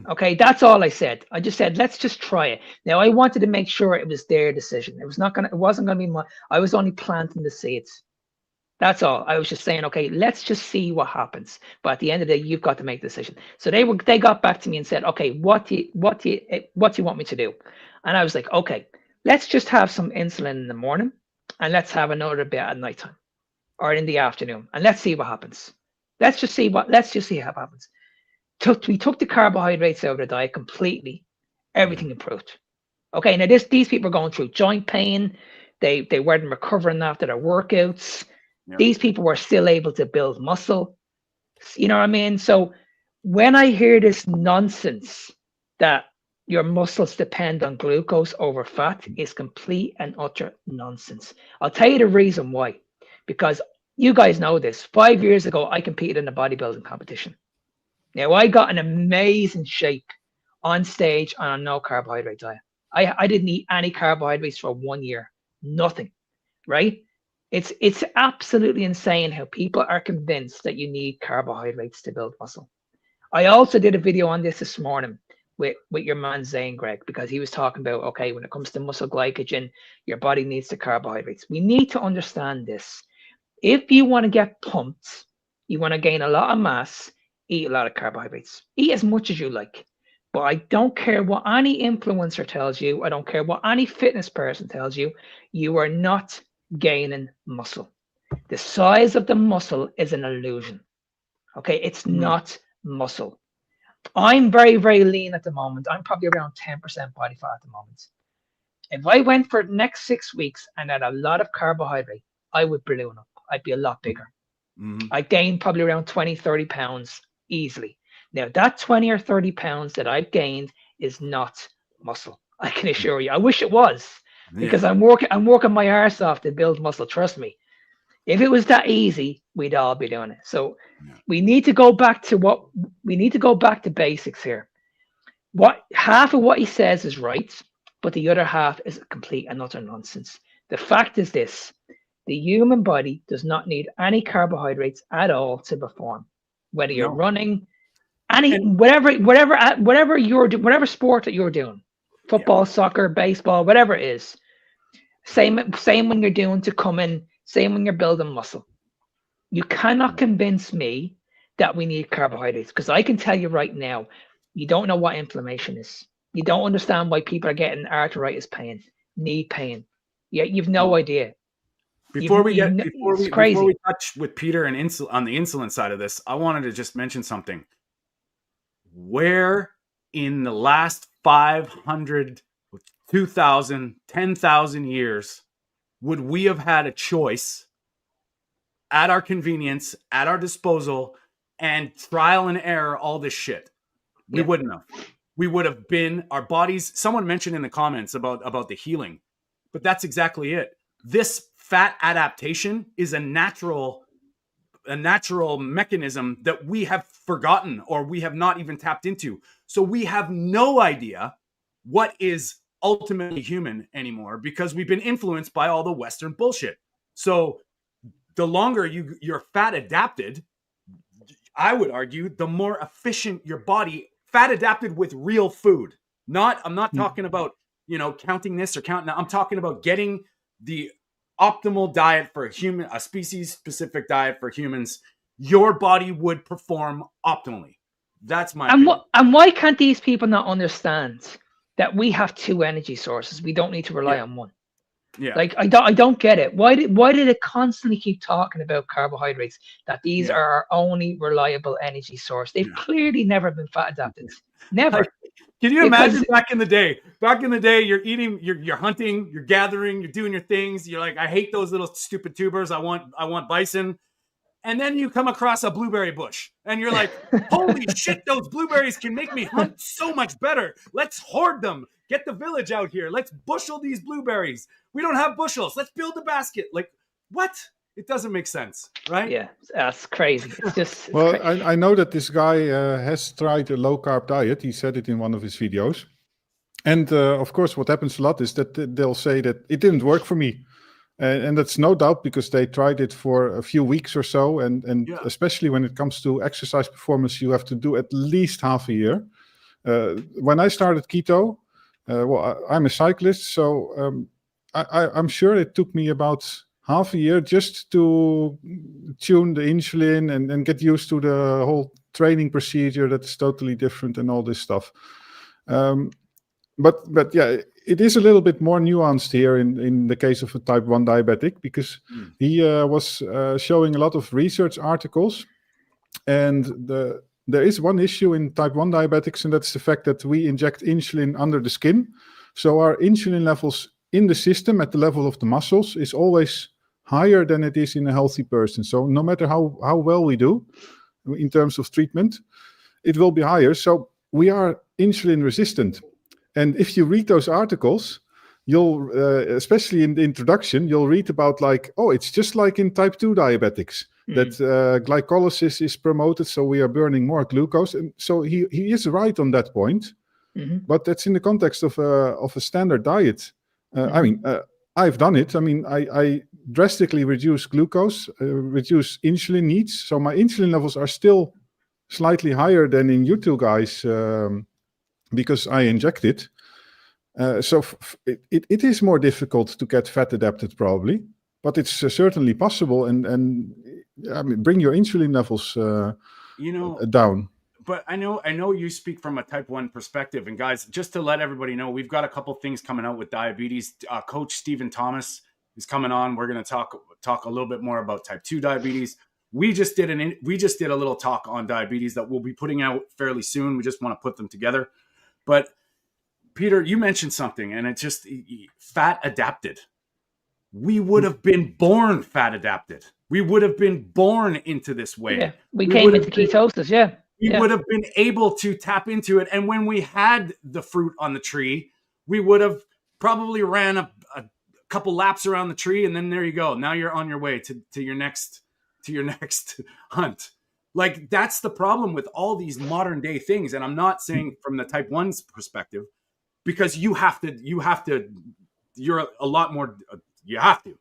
Okay. That's all I said. I just said, let's just try it. Now, I wanted to make sure it was their decision. It wasn't going to be I was only planting the seeds. That's all. I was just saying, okay, let's just see what happens. But at the end of the day, you've got to make the decision. So they got back to me and said, okay, what do you want me to do? And I was like, okay, let's just have some insulin in the morning, and let's have another bit at nighttime or in the afternoon, and let's see what happens. Let's just see what happens. We took the carbohydrates out of the diet completely. Everything improved. Okay, now these people are going through joint pain. They weren't recovering after their workouts. Yeah. These people were still able to build muscle. You know what I mean? So when I hear this nonsense that your muscles depend on glucose over fat, is complete and utter nonsense. I'll tell you the reason why. Because you guys know this. 5 years ago, I competed in a bodybuilding competition. Now, I got an amazing shape on stage on a no carbohydrate diet. I didn't eat any carbohydrates for 1 year. Nothing. Right? It's absolutely insane how people are convinced that you need carbohydrates to build muscle. I also did a video on this morning with your man Zane Greg, because he was talking about, okay, when it comes to muscle glycogen, your body needs the carbohydrates. We need to understand this. If you want to get pumped, you want to gain a lot of mass, eat a lot of carbohydrates. Eat as much as you like. But I don't care what any influencer tells you. I don't care what any fitness person tells you. You are not gaining muscle. The size of the muscle is an illusion. Okay, it's not muscle. I'm very, very lean at the moment. I'm probably around 10% body fat at the moment. If I went for the next 6 weeks and had a lot of carbohydrate, I would balloon up. I'd be a lot bigger. I gained probably around 20, 30 pounds easily. Now, that 20 or 30 pounds that I've gained is not muscle. I can assure you. I wish it was. Because I'm working my arse off to build muscle. Trust me. If it was that easy, we'd all be doing it. So we need to go back to basics here. Half of what he says is right, but the other half is complete and utter nonsense. The fact is this: the human body does not need any carbohydrates at all to perform. Whether you're running, whatever sport that you're doing. Football, soccer, baseball, whatever it is. Same when you're doing to come in, same when you're building muscle. You cannot convince me that we need carbohydrates, because I can tell you right now, you don't know what inflammation is. You don't understand why people are getting arthritis pain, knee pain. You've no idea. Before we crazy. touch with Peter and on the insulin side of this, I wanted to just mention something. Where in the last 500, 2,000, 10,000 years would we have had a choice at our convenience, at our disposal, and trial and error all this shit? We wouldn't have. We would have been, our bodies, someone mentioned in the comments about the healing, but that's exactly it. This fat adaptation is a natural mechanism that we have forgotten, or we have not even tapped into. So we have no idea what is ultimately human anymore, because we've been influenced by all the Western bullshit. So the longer you're fat adapted, I would argue, the more efficient your body, fat adapted with real food. I'm not talking about, counting this or counting that. I'm talking about getting the optimal diet for a species specific diet for humans. Your body would perform optimally. That's my opinion. And why can't these people not understand that we have two energy sources? We don't need to rely on one. Yeah. Like I don't get it. Why did it constantly keep talking about carbohydrates? That these Yeah. are our only reliable energy source. They've clearly never been fat adapted. Never. Like, can you Because- imagine back in the day? Back in the day, you're eating, you're hunting, you're gathering, you're doing your things. You're like, I hate those little stupid tubers. I want bison. And then you come across a blueberry bush, and you're like, holy shit, those blueberries can make me hunt so much better. Let's hoard them. Get the village out here. Let's bushel these blueberries. We don't have bushels. Let's build a basket. Like, what? It doesn't make sense, right? Yeah, that's crazy. It's just it's Well, cra- I know that this guy has tried a low carb diet. He said it in one of his videos. And of course, what happens a lot is that they'll say that it didn't work for me. And that's no doubt because they tried it for a few weeks or so. And Yeah. especially when it comes to exercise performance, you have to do at least half a year. When I started keto, I'm a cyclist, so I'm sure it took me about half a year just to tune the insulin and get used to the whole training procedure that's totally different and all this stuff. But yeah, it is a little bit more nuanced here in the case of a type 1 diabetic, because he was showing a lot of research articles, and there is one issue in type 1 diabetics, and that's the fact that we inject insulin under the skin. So our insulin levels in the system at the level of the muscles is always higher than it is in a healthy person. So no matter how well we do in terms of treatment, it will be higher. So we are insulin resistant. And if you read those articles, you'll, especially in the introduction, you'll read about like, oh, it's just like in type 2 diabetics, that glycolysis is promoted, so we are burning more glucose. And so he is right on that point, but that's in the context of a standard diet. I mean, I've done it. I mean, I drastically reduce glucose, reduce insulin needs. So my insulin levels are still slightly higher than in you two guys, because I inject it. So it is more difficult to get fat adapted probably, but it's certainly possible. And I mean, bring your insulin levels down. But I know you speak from a type 1 perspective. And guys, just to let everybody know, we've got a couple things coming out with diabetes. Coach Stephen Thomas is coming on. We're going to talk a little bit more about type 2 diabetes. We just did a little talk on diabetes that we'll be putting out fairly soon. We just want to put them together. But Peter, you mentioned something, and it's just fat adapted. We would have been born fat adapted. We would have been born into this way. Yeah, we came into ketosis. Yeah. We would have been able to tap into it. And when we had the fruit on the tree, we would have probably ran a couple laps around the tree, and then there you go. Now you're on your way to your next hunt. Like, that's the problem with all these modern day things. And I'm not saying from the type 1's perspective, because you have to, you're a lot more, you have to.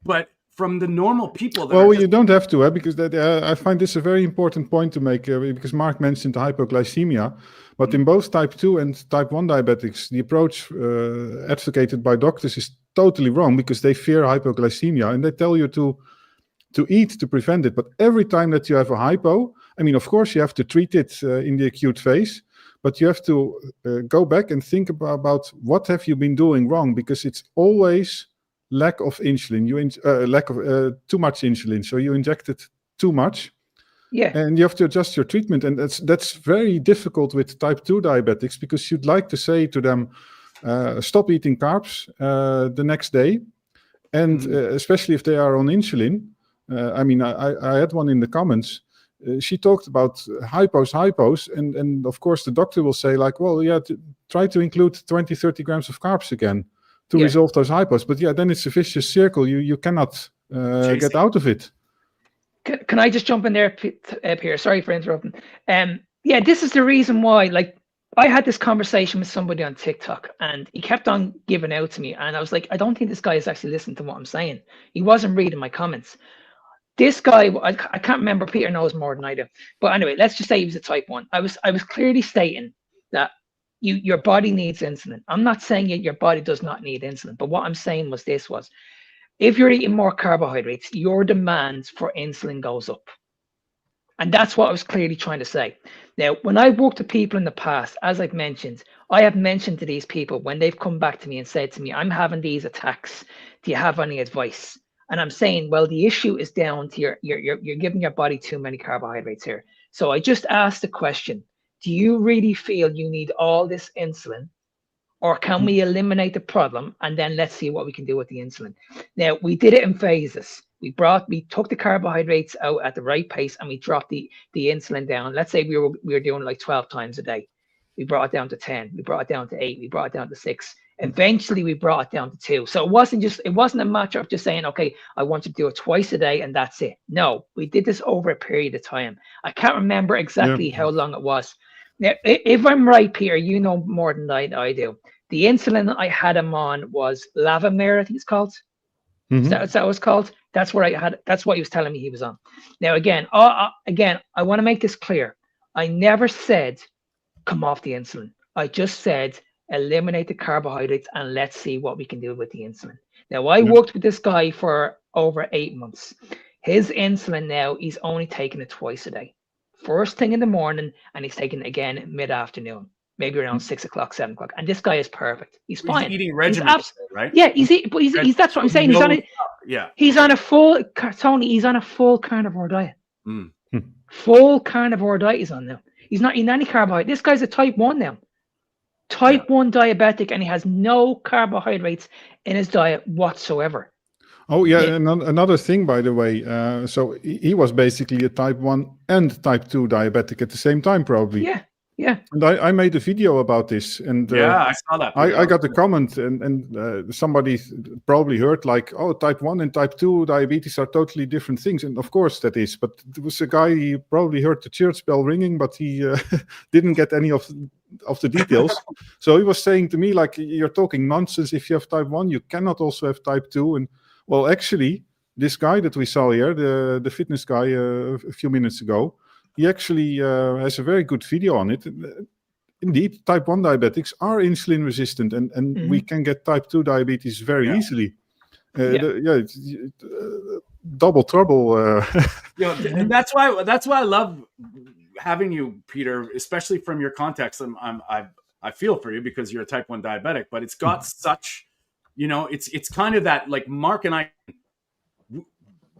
But from the normal people. You don't have to, because I find this a very important point to make, because Mark mentioned hypoglycemia. But in both type 2 and type 1 diabetics, the approach advocated by doctors is totally wrong, because they fear hypoglycemia and they tell you to eat to prevent it. But every time that you have a hypo, I mean, of course, you have to treat it in the acute phase, but you have to go back and think about what have you been doing wrong, because it's always lack of insulin. Lack of too much insulin. So you injected too much. Yeah. And you have to adjust your treatment. And that's very difficult with type 2 diabetics, because you'd like to say to them, stop eating carbs the next day. And especially if they are on insulin. I mean, I had one in the comments. She talked about hypos. And of course, the doctor will say like, well, yeah, try to include 20, 30 grams of carbs again to resolve those hypos. But yeah, then it's a vicious circle. You cannot get out of it. Can I just jump in there, Pierre? Sorry for interrupting. Yeah, this is the reason why, like, I had this conversation with somebody on TikTok, and he kept on giving out to me. And I was like, I don't think this guy is actually listening to what I'm saying. He wasn't reading my comments. This guy, I can't remember, Peter knows more than I do. But anyway, let's just say he was a type 1. I was clearly stating that your body needs insulin. I'm not saying your body does not need insulin, but what I'm saying was if you're eating more carbohydrates, your demand for insulin goes up. And that's what I was clearly trying to say. Now, when I worked with people in the past, as I've mentioned, I have mentioned to these people when they've come back to me and said to me, I'm having these attacks. Do you have any advice? And I'm saying, well, the issue is down to you're giving your body too many carbohydrates here. So I just asked the question, do you really feel you need all this insulin? Or can we eliminate the problem and then let's see what we can do with the insulin? Now, we did it in phases. We took the carbohydrates out at the right pace and we dropped the insulin down. Let's say we were doing like 12 times a day. We brought it down to 10. We brought it down to 8. We brought it down to 6. Eventually, we brought it down to 2. So it wasn't a matter of just saying, okay, I want to do it twice a day and that's it. No, we did this over a period of time. I can't remember exactly how long it was. Now, if I'm right, Peter, you know more than I do. The insulin I had him on was Lavamere, I think it's called. Is that what it's called? That's what he was telling me he was on. Now, again, I want to make this clear. I never said come off the insulin. I just said eliminate the carbohydrates and let's see what we can do with the insulin. Now, I worked with this guy for over 8 months. His insulin now, he's only taking it twice a day. First thing in the morning, and he's taking it again mid-afternoon, maybe around 6 o'clock, 7 o'clock. And this guy is perfect. He's fine. He's eating regimen, right? Yeah, he's that's what I'm saying. He's on a full, Tony, he's on a full carnivore diet. Full carnivore diet he's on now. He's not eating any carbohydrate. This guy's a type 1 now. Type 1 diabetic, and he has no carbohydrates in his diet whatsoever. Oh, yeah, and another thing, by the way, so he was basically a type 1 and type 2 diabetic at the same time, probably. Yeah. And I made a video about this, and I saw that. I got a comment, and somebody probably heard like, oh, type 1 and type 2 diabetes are totally different things. And of course that is, but there was a guy, he probably heard the church bell ringing, but he didn't get any of the details. So he was saying to me, like, you're talking nonsense. If you have type 1, you cannot also have type 2. And well, actually, this guy that we saw here, the fitness guy a few minutes ago, he actually has a very good video on it. Indeed, type 1 diabetics are insulin resistant, and we can get type 2 diabetes very easily. Double trouble. And that's why I love having you, Peter, especially from your context. I feel for you because you're a type 1 diabetic, but it's got such, it's kind of that, like Mark and I,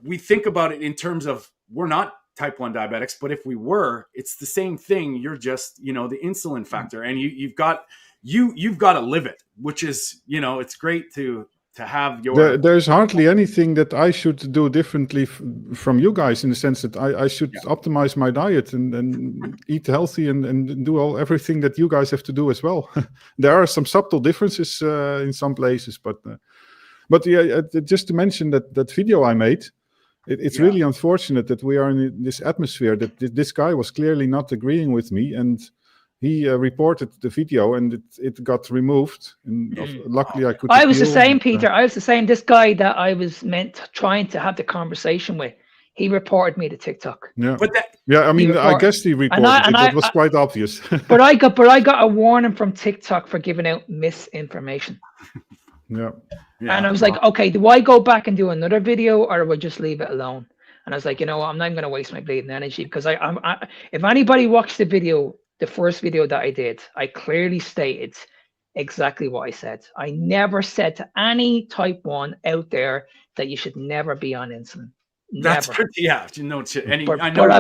we think about it in terms of we're not type 1 diabetics, but if we were, it's the same thing. You're just, the insulin factor, and you've got to live it, which is, it's great to have your. There's hardly anything that I should do differently from you guys, in the sense that I should optimize my diet and eat healthy and do everything that you guys have to do as well. There are some subtle differences in some places, but yeah, just to mention that video I made. It's really unfortunate that we are in this atmosphere, that this guy was clearly not agreeing with me, and he reported the video, and it got removed. And luckily, I could. I was the same, Peter. I was the same. This guy that I was trying to have the conversation with, he reported me to TikTok. Yeah, I mean, I guess he reported it. That was quite obvious. but I got a warning from TikTok for giving out misinformation. Yeah. And I was like, okay, do I go back and do another video, or do I just leave it alone? And I was like, I'm not even going to waste my bleeding energy, because if anybody watched the video, the first video that I did, I clearly stated exactly what I said. I never said to any type 1 out there that you should never be on insulin. That's never.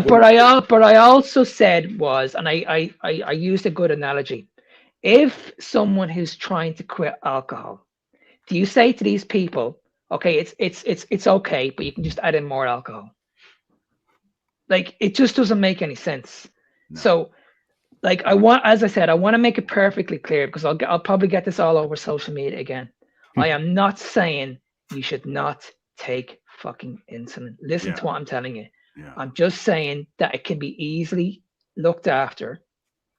But I also said was, and I used a good analogy. If someone who's trying to quit alcohol, do you say to these people, okay, it's okay, but you can just add in more alcohol? Like, it just doesn't make any sense. No. So, like, as I said, I want to make it perfectly clear, because I'll probably get this all over social media again. I am not saying you should not take fucking insulin. Listen to what I'm telling you. Yeah. I'm just saying that it can be easily looked after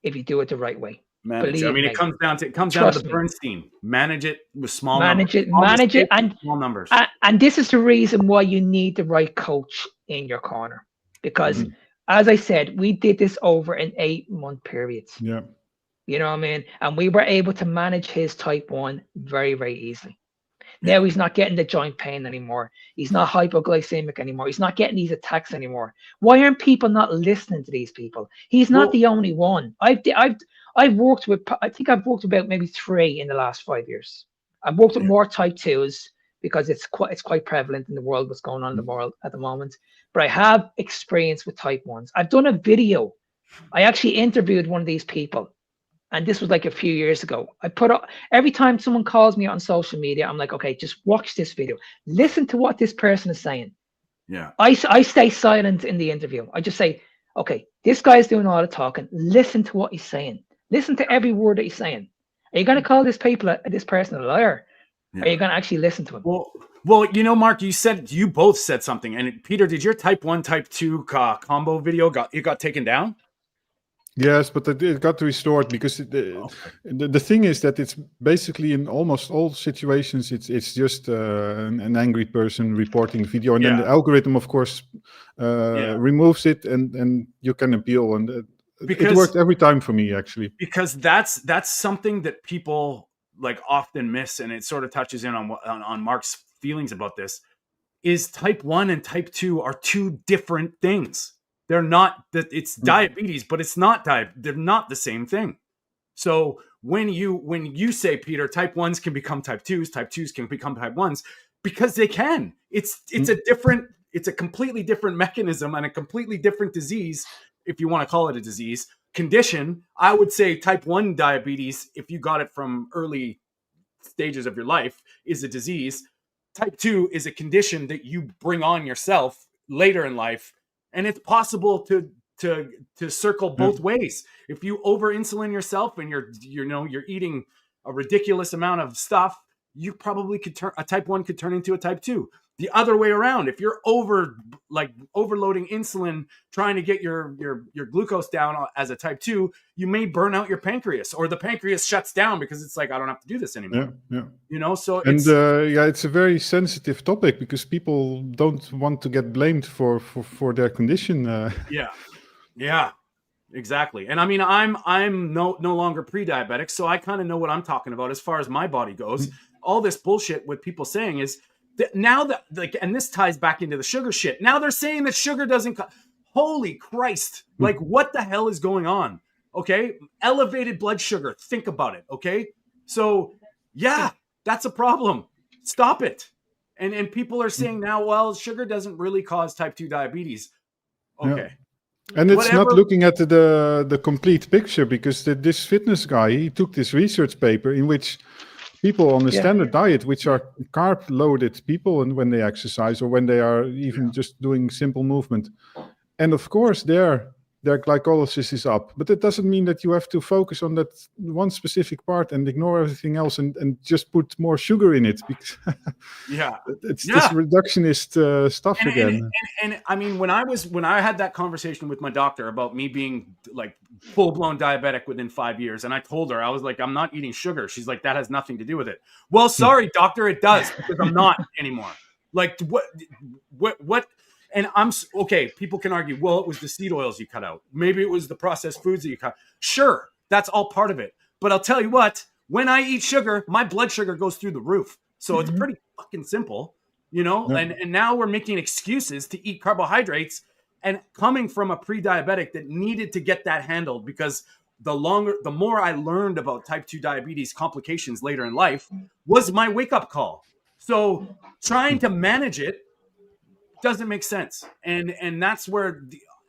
if you do it the right way. Manage. I mean, it comes down to the Bernstein. Manage it with small numbers. Manage it, and small numbers. And this is the reason why you need the right coach in your corner, because, as I said, we did this over an 8-month period. Yeah, you know what I mean, and we were able to manage his type 1 very, very easily. Now he's not getting the joint pain anymore. He's not hypoglycemic anymore. He's not getting these attacks anymore. Why aren't people not listening to these people? He's not the only one. I've worked with, I think I've worked about maybe 3 in the last 5 years. I've worked with more type 2s because it's quite prevalent in the world, what's going on in the world at the moment. But I have experience with type 1s. I've done a video. I actually interviewed one of these people. And this was like a few years ago. I put up, every time someone calls me on social media, I'm like, okay, just watch this video. Listen to what this person is saying. Yeah. I stay silent in the interview. I just say, okay, this guy's doing all the talking. Listen to what he's saying. Listen to every word that he's saying. Are you going to call this person a liar? Yeah. Are you going to actually listen to him? Well, you know, Mark, you both said something. And Peter, did your type 1, type 2 combo video got taken down? Yes, but it got restored because the thing is that it's basically in almost all situations it's just an angry person reporting the video, and then the algorithm, of course, removes it, and you can appeal, and it worked every time for me, actually. Because that's something that people like often miss, and it sort of touches in on Mark's feelings about this. Is type 1 and type 2 are 2 different things. They're not that it's diabetes, but it's not they're not the same thing. So when you say, Peter, type 1s can become type 2s, type 2s can become type 1s, because they can. It's a completely different mechanism and a completely different disease, if you want to call it a disease condition. I would say type 1 diabetes, if you got it from early stages of your life, is a disease. Type 2 is a condition that you bring on yourself later in life. And it's possible to circle both ways. If you over insulin yourself and you're eating a ridiculous amount of stuff, you probably could a type 1 could turn into a type 2. The other way around, if you're overloading insulin trying to get your glucose down as a type 2, you may burn out your pancreas, or the pancreas shuts down because it's like, I don't have to do this anymore. Yeah. You know, so it's a very sensitive topic because people don't want to get blamed for their condition. Yeah, exactly. And I mean, I'm no longer pre-diabetic, so I kind of know what I'm talking about as far as my body goes. All this bullshit with people saying is that now that, like, and this ties back into the sugar shit. Now they're saying that sugar doesn't. Holy Christ! Like, what the hell is going on? Okay, elevated blood sugar. Think about it. Okay, so yeah, that's a problem. Stop it. And people are saying now, well, sugar doesn't really cause type 2 diabetes. Okay. Yeah. And it's not looking at the complete picture, because this fitness guy, he took this research paper in which people on a standard diet, which are carb-loaded people, and when they exercise or when they are even just doing simple movement, and of course their glycolysis is up, but that doesn't mean that you have to focus on that one specific part and ignore everything else and just put more sugar in it, because it's this reductionist stuff again. And I mean, when I had that conversation with my doctor about me being like full-blown diabetic within 5 years, and I told her, I was like, I'm not eating sugar. She's like, that has nothing to do with it. Well, sorry, doctor, it does, because I'm not anymore. Like, what? And I'm okay. People can argue, well, it was the seed oils you cut out. Maybe it was the processed foods that you cut. Sure, that's all part of it. But I'll tell you what, when I eat sugar, my blood sugar goes through the roof. So it's pretty fucking simple, you know? Yeah. And now we're making excuses to eat carbohydrates, and coming from a pre-diabetic that needed to get that handled, because the more I learned about type 2 diabetes complications later in life was my wake-up call. So trying to manage it doesn't make sense, and that's where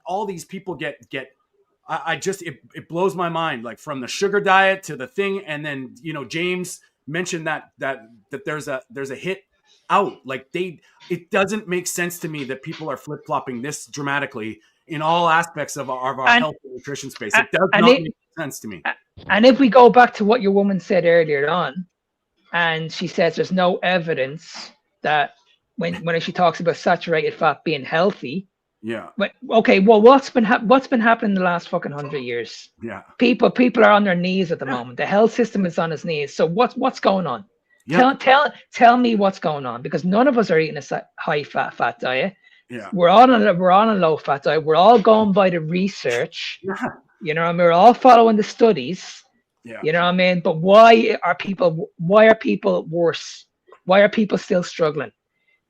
all these people get. It blows my mind, like from the sugar diet to the thing, and then James mentioned that there's a hit out. Like it doesn't make sense to me that people are flip flopping this dramatically in all aspects of our health and nutrition space. It does not make sense to me. And if we go back to what your woman said earlier on, and she says there's no evidence that. When she talks about saturated fat being healthy, But okay, well, what's been happening in the last fucking 100 years? Yeah, people are on their knees at the moment. The health system is on its knees. So what's going on? Yeah. Tell me what's going on, because none of us are eating a high fat diet. Yeah, we're on a low fat diet. We're all going by the research. Yeah. You know what I mean? We're all following the studies. Yeah. You know what I mean? But why are people worse? Why are people still struggling?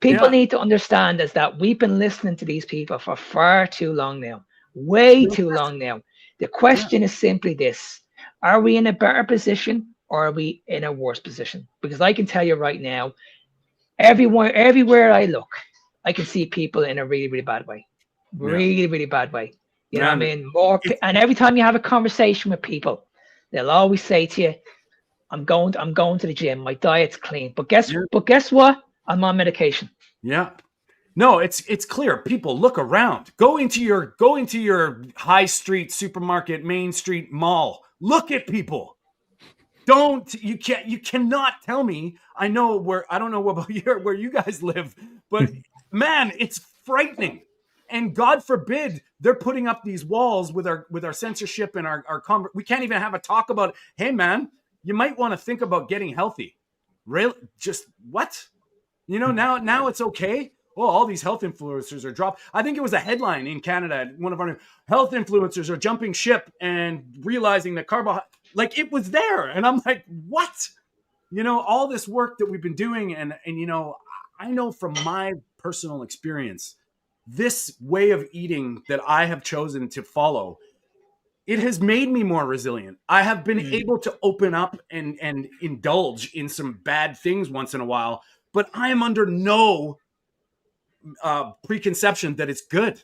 People Yeah. need to understand is that we've been listening to these people for far too long now, way too long now. The question is simply this: are we in a better position or are we in a worse position? Because I can tell you right now, everywhere I look, I can see people in a really, really bad way, really, really bad way. You know what I Man, mean? And every time you have a conversation with people, they'll always say to you, I'm going to the gym. My diet's clean. But guess what? I'm on medication. yeah. No, it's clear. People, look around. Go into your high street supermarket, main street mall. Look at people. You cannot tell me. I don't know about where you guys live, but man, it's frightening. And God forbid they're putting up these walls with our censorship and our we can't even have a talk about, hey man, you might want to think about getting healthy. Really? Just what? Now it's okay. Well, all these health influencers are dropped. I think it was a headline in Canada. One of our health influencers are jumping ship and realizing that like it was there. And I'm like, what? All this work that we've been doing. And I know from my personal experience, this way of eating that I have chosen to follow, it has made me more resilient. I have been able to open up and indulge in some bad things once in a while, but I am under no preconception that it's good.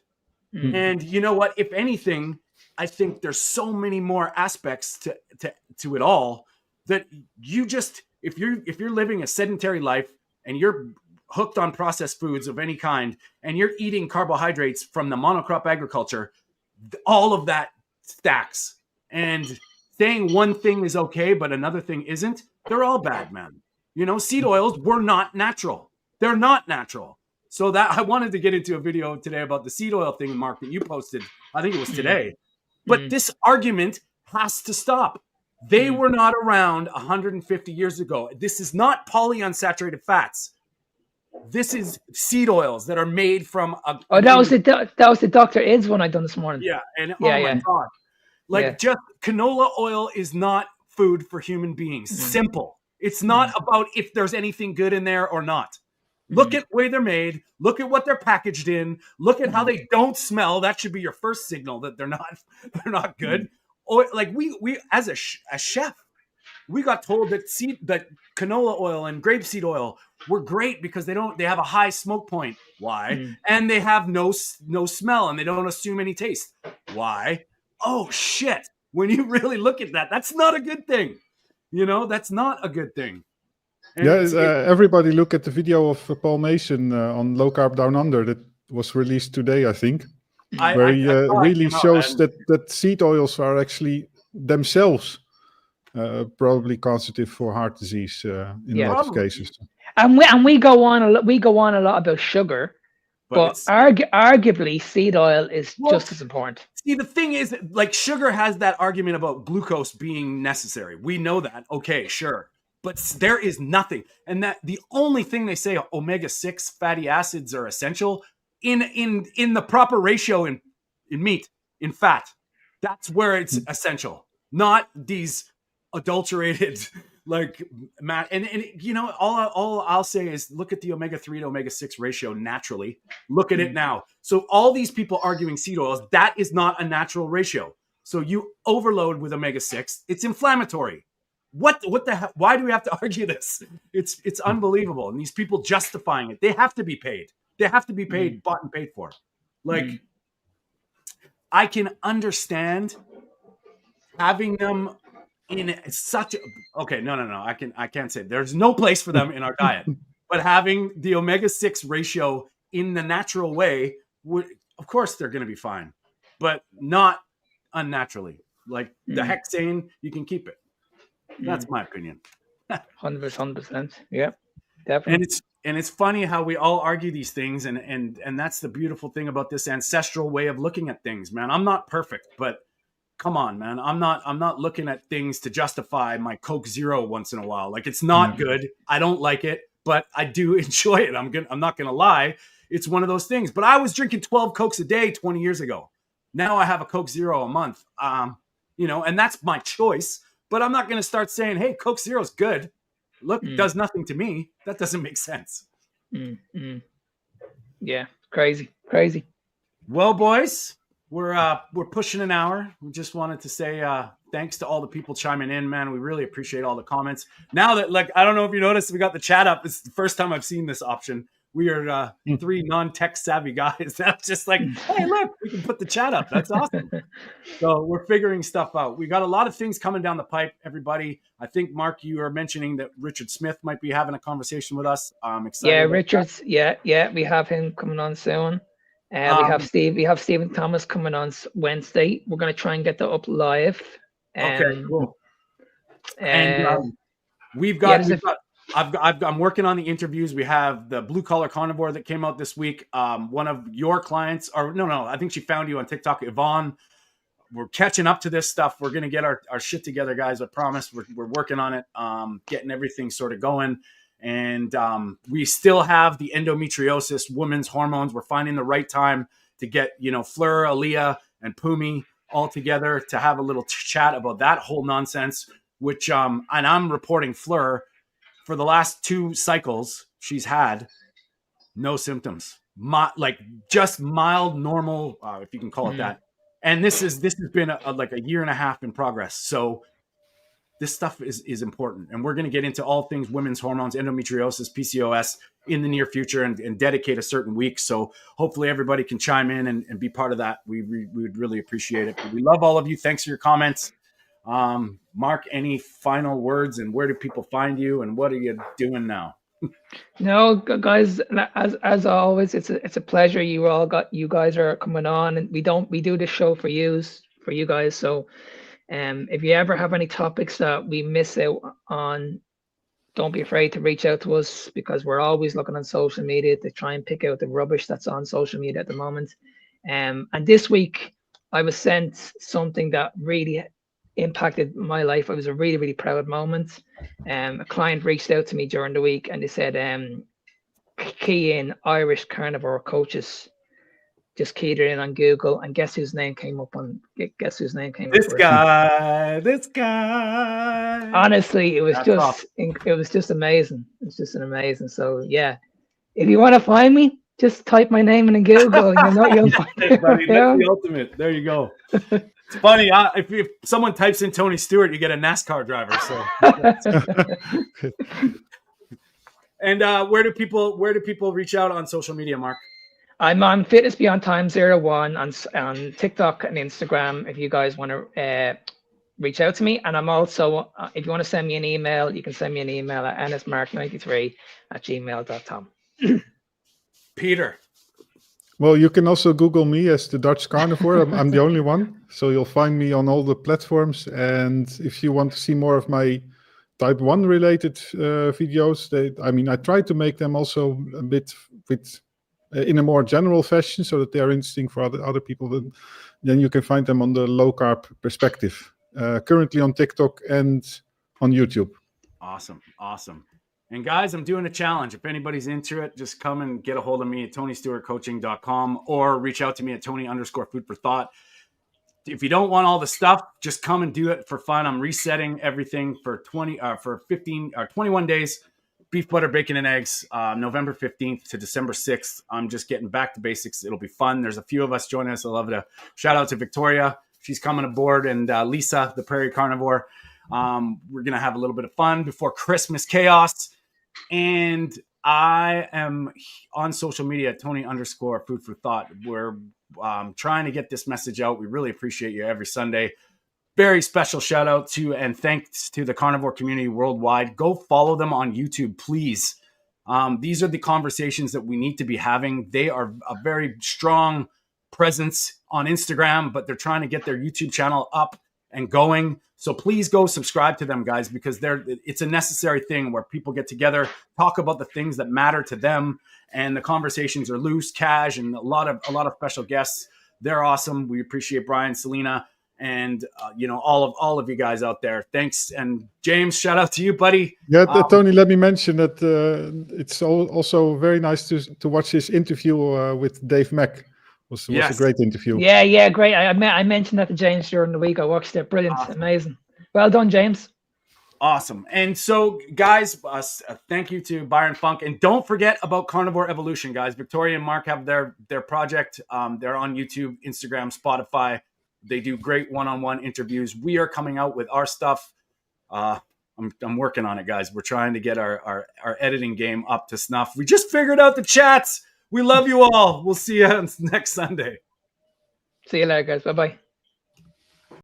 And you know what? If anything, I think there's so many more aspects to it all that if you're living a sedentary life and you're hooked on processed foods of any kind and you're eating carbohydrates from the monocrop agriculture, all of that stacks. And saying one thing is okay, but another thing isn't, they're all bad, man. Seed oils were not natural. They're not natural. So that I wanted to get into a video today about the seed oil thing, Mark, that you posted. I think it was today. But this argument has to stop. They were not around 150 years ago. This is not polyunsaturated fats. This is seed oils that are made from that was the Dr. Id's one I done this morning. Yeah, and my God. Just canola oil is not food for human beings. Simple. It's not about if there's anything good in there or not. Look at where they're made. Look at what they're packaged in. Look at how they don't smell. That should be your first signal that they're not good. Or like we as a chef, we got told that canola oil and grapeseed oil were great because they have a high smoke point. Why? And they have no smell and they don't assume any taste. Why? Oh shit. When you really look at that, that's not a good thing. That's not a good thing. And everybody look at the video of Paul Mason on Low Carb Down Under that was released today, I think, where he really shows that seed oils are actually themselves probably causative for heart disease in a lot of cases. And we go on a lot about sugar, but arguably seed oil is just as important. See, the thing is, like, sugar has that argument about glucose being necessary. We know that. Okay, sure. But there is nothing. And that the only thing they say omega-6 fatty acids are essential in the proper ratio in meat, in fat. That's where it's essential. Not these adulterated all I'll say is look at the omega-3 to omega-6 ratio naturally. Look at it now. So all these people arguing seed oils, that is not a natural ratio. So you overload with omega-6, it's inflammatory. What the hell? Why do we have to argue this? It's unbelievable. And these people justifying it, they have to be paid. They have to be paid, bought and paid for. Like, I can understand having them in such a, okay, no. I can't say there's no place for them in our diet, but having the omega-6 ratio in the natural way of course they're going to be fine, but not unnaturally. Like the hexane, you can keep it. That's my opinion. 100%. Yeah, definitely. And it's funny how we all argue these things, and that's the beautiful thing about this ancestral way of looking at things, man. I'm not perfect, but come on, man. I'm not looking at things to justify my Coke Zero once in a while. Like, it's not good. I don't like it, but I do enjoy it. I'm not gonna lie. It's one of those things. But I was drinking 12 Cokes a day 20 years ago. Now I have a Coke Zero a month. And that's my choice. But I'm not gonna start saying, hey, Coke Zero's good. Look, it does nothing to me. That doesn't make sense. Yeah, crazy. Well, boys, we're pushing an hour. We just wanted to say thanks to all the people chiming in, man. We really appreciate all the comments. Now that, like, I don't know if you noticed, we got the chat up. It's the first time I've seen this option. We are 3 non-tech savvy guys. That's just like, hey, look, we can put the chat up. That's awesome. So we're figuring stuff out. We got a lot of things coming down the pipe, everybody. I think, Mark, you are mentioning that Richard Smith might be having a conversation with us. I'm excited. Yeah, Richard's. Yeah, we have him coming on soon. We have Stephen Thomas coming on Wednesday. We're going to try and get that up live. Okay, cool. And I'm working on the interviews. We have the Blue Collar Carnivore that came out this week. One of your clients, or no, I think she found you on TikTok, Yvonne. We're catching up to this stuff. We're going to get our shit together, guys. I promise. We're working on it, getting everything sort of going. And we still have the endometriosis, women's hormones. We're finding the right time to get, Fleur, Aaliyah, and Pumi all together to have a little chat about that whole nonsense, which, and I'm reporting Fleur, for the last 2 cycles, she's had no symptoms, like just mild, normal, if you can call it that. And this has been like a year and a half in progress. So this stuff is important. And we're going to get into all things women's hormones, endometriosis, PCOS in the near future and dedicate a certain week. So hopefully everybody can chime in and be part of that. We would really appreciate it. But we love all of you. Thanks for your comments. Mark, any final words, and where do people find you, and what are you doing now? No, guys, as always, it's a pleasure. You guys are coming on, and we do this show for you guys. So if you ever have any topics that we miss out on, don't be afraid to reach out to us, because we're always looking on social media to try and pick out the rubbish that's on social media at the moment. And this week I was sent something that really impacted my life. It was a really, really proud moment. A client reached out to me during the week and they said, key in Irish carnivore coaches. Just keyed it in on Google, and guess whose name came up? This guy. Honestly, it was just amazing. It's just an amazing. So yeah, if you want to find me, just type my name in Google. You'll find it. Buddy, that's the ultimate. There you go. It's funny. If someone types in Tony Stewart, you get a NASCAR driver. So. And where do people reach out on social media, Mark? I'm on Fitness Beyond Time 01 on TikTok and Instagram if you guys want to reach out to me. And I'm also, if you want to send me an email, you can send me an email at nsmark93@gmail.com. Peter. Well, you can also Google me as the Dutch Carnivore. I'm the only one. So you'll find me on all the platforms. And if you want to see more of my type 1 related videos, I try to make them also a bit in a more general fashion so that they're interesting for other people. Then you can find them on the low carb perspective, currently on TikTok and on YouTube. Awesome. And guys, I'm doing a challenge. If anybody's into it, just come and get a hold of me at TonyStewartCoaching.com or reach out to me at Tony_food4thought. If you don't want all the stuff, just come and do it for fun. I'm resetting everything for 21 days. Beef, butter, bacon, and eggs, November 15th to December 6th. I'm just getting back to basics. It'll be fun. There's a few of us joining us. I love to shout out to Victoria. She's coming aboard, and Lisa, the Prairie Carnivore. We're going to have a little bit of fun before Christmas chaos. And I am on social media at Tony_food4thought. We're trying to get this message out. We really appreciate you every Sunday. Very special shout out to and thanks to the carnivore community worldwide. Go follow them on YouTube, please. These are the conversations that we need to be having. They are a very strong presence on Instagram, but they're trying to get their YouTube channel up and going. So please go subscribe to them, guys, because it's a necessary thing where people get together, talk about the things that matter to them, and the conversations are loose, cash, and a lot of special guests. They're awesome. We appreciate Brian, Selena, and all of you guys out there. Thanks. And James, shout out to you, buddy. Yeah, Tony, let me mention that it's also very nice to watch this interview with Dave Mack. Was a great interview. Yeah, great. I mentioned that to James during the week. I watched it. Brilliant. Awesome. Amazing. Well done, James. Awesome. And so, guys, thank you to Byron Funk. And don't forget about Carnivore Evolution, guys. Victoria and Mark have their project. They're on YouTube, Instagram, Spotify. They do great one-on-one interviews. We are coming out with our stuff. I'm working on it, guys. We're trying to get our editing game up to snuff. We just figured out the chats. We love you all. We'll see you next Sunday. See you later, guys. Bye-bye.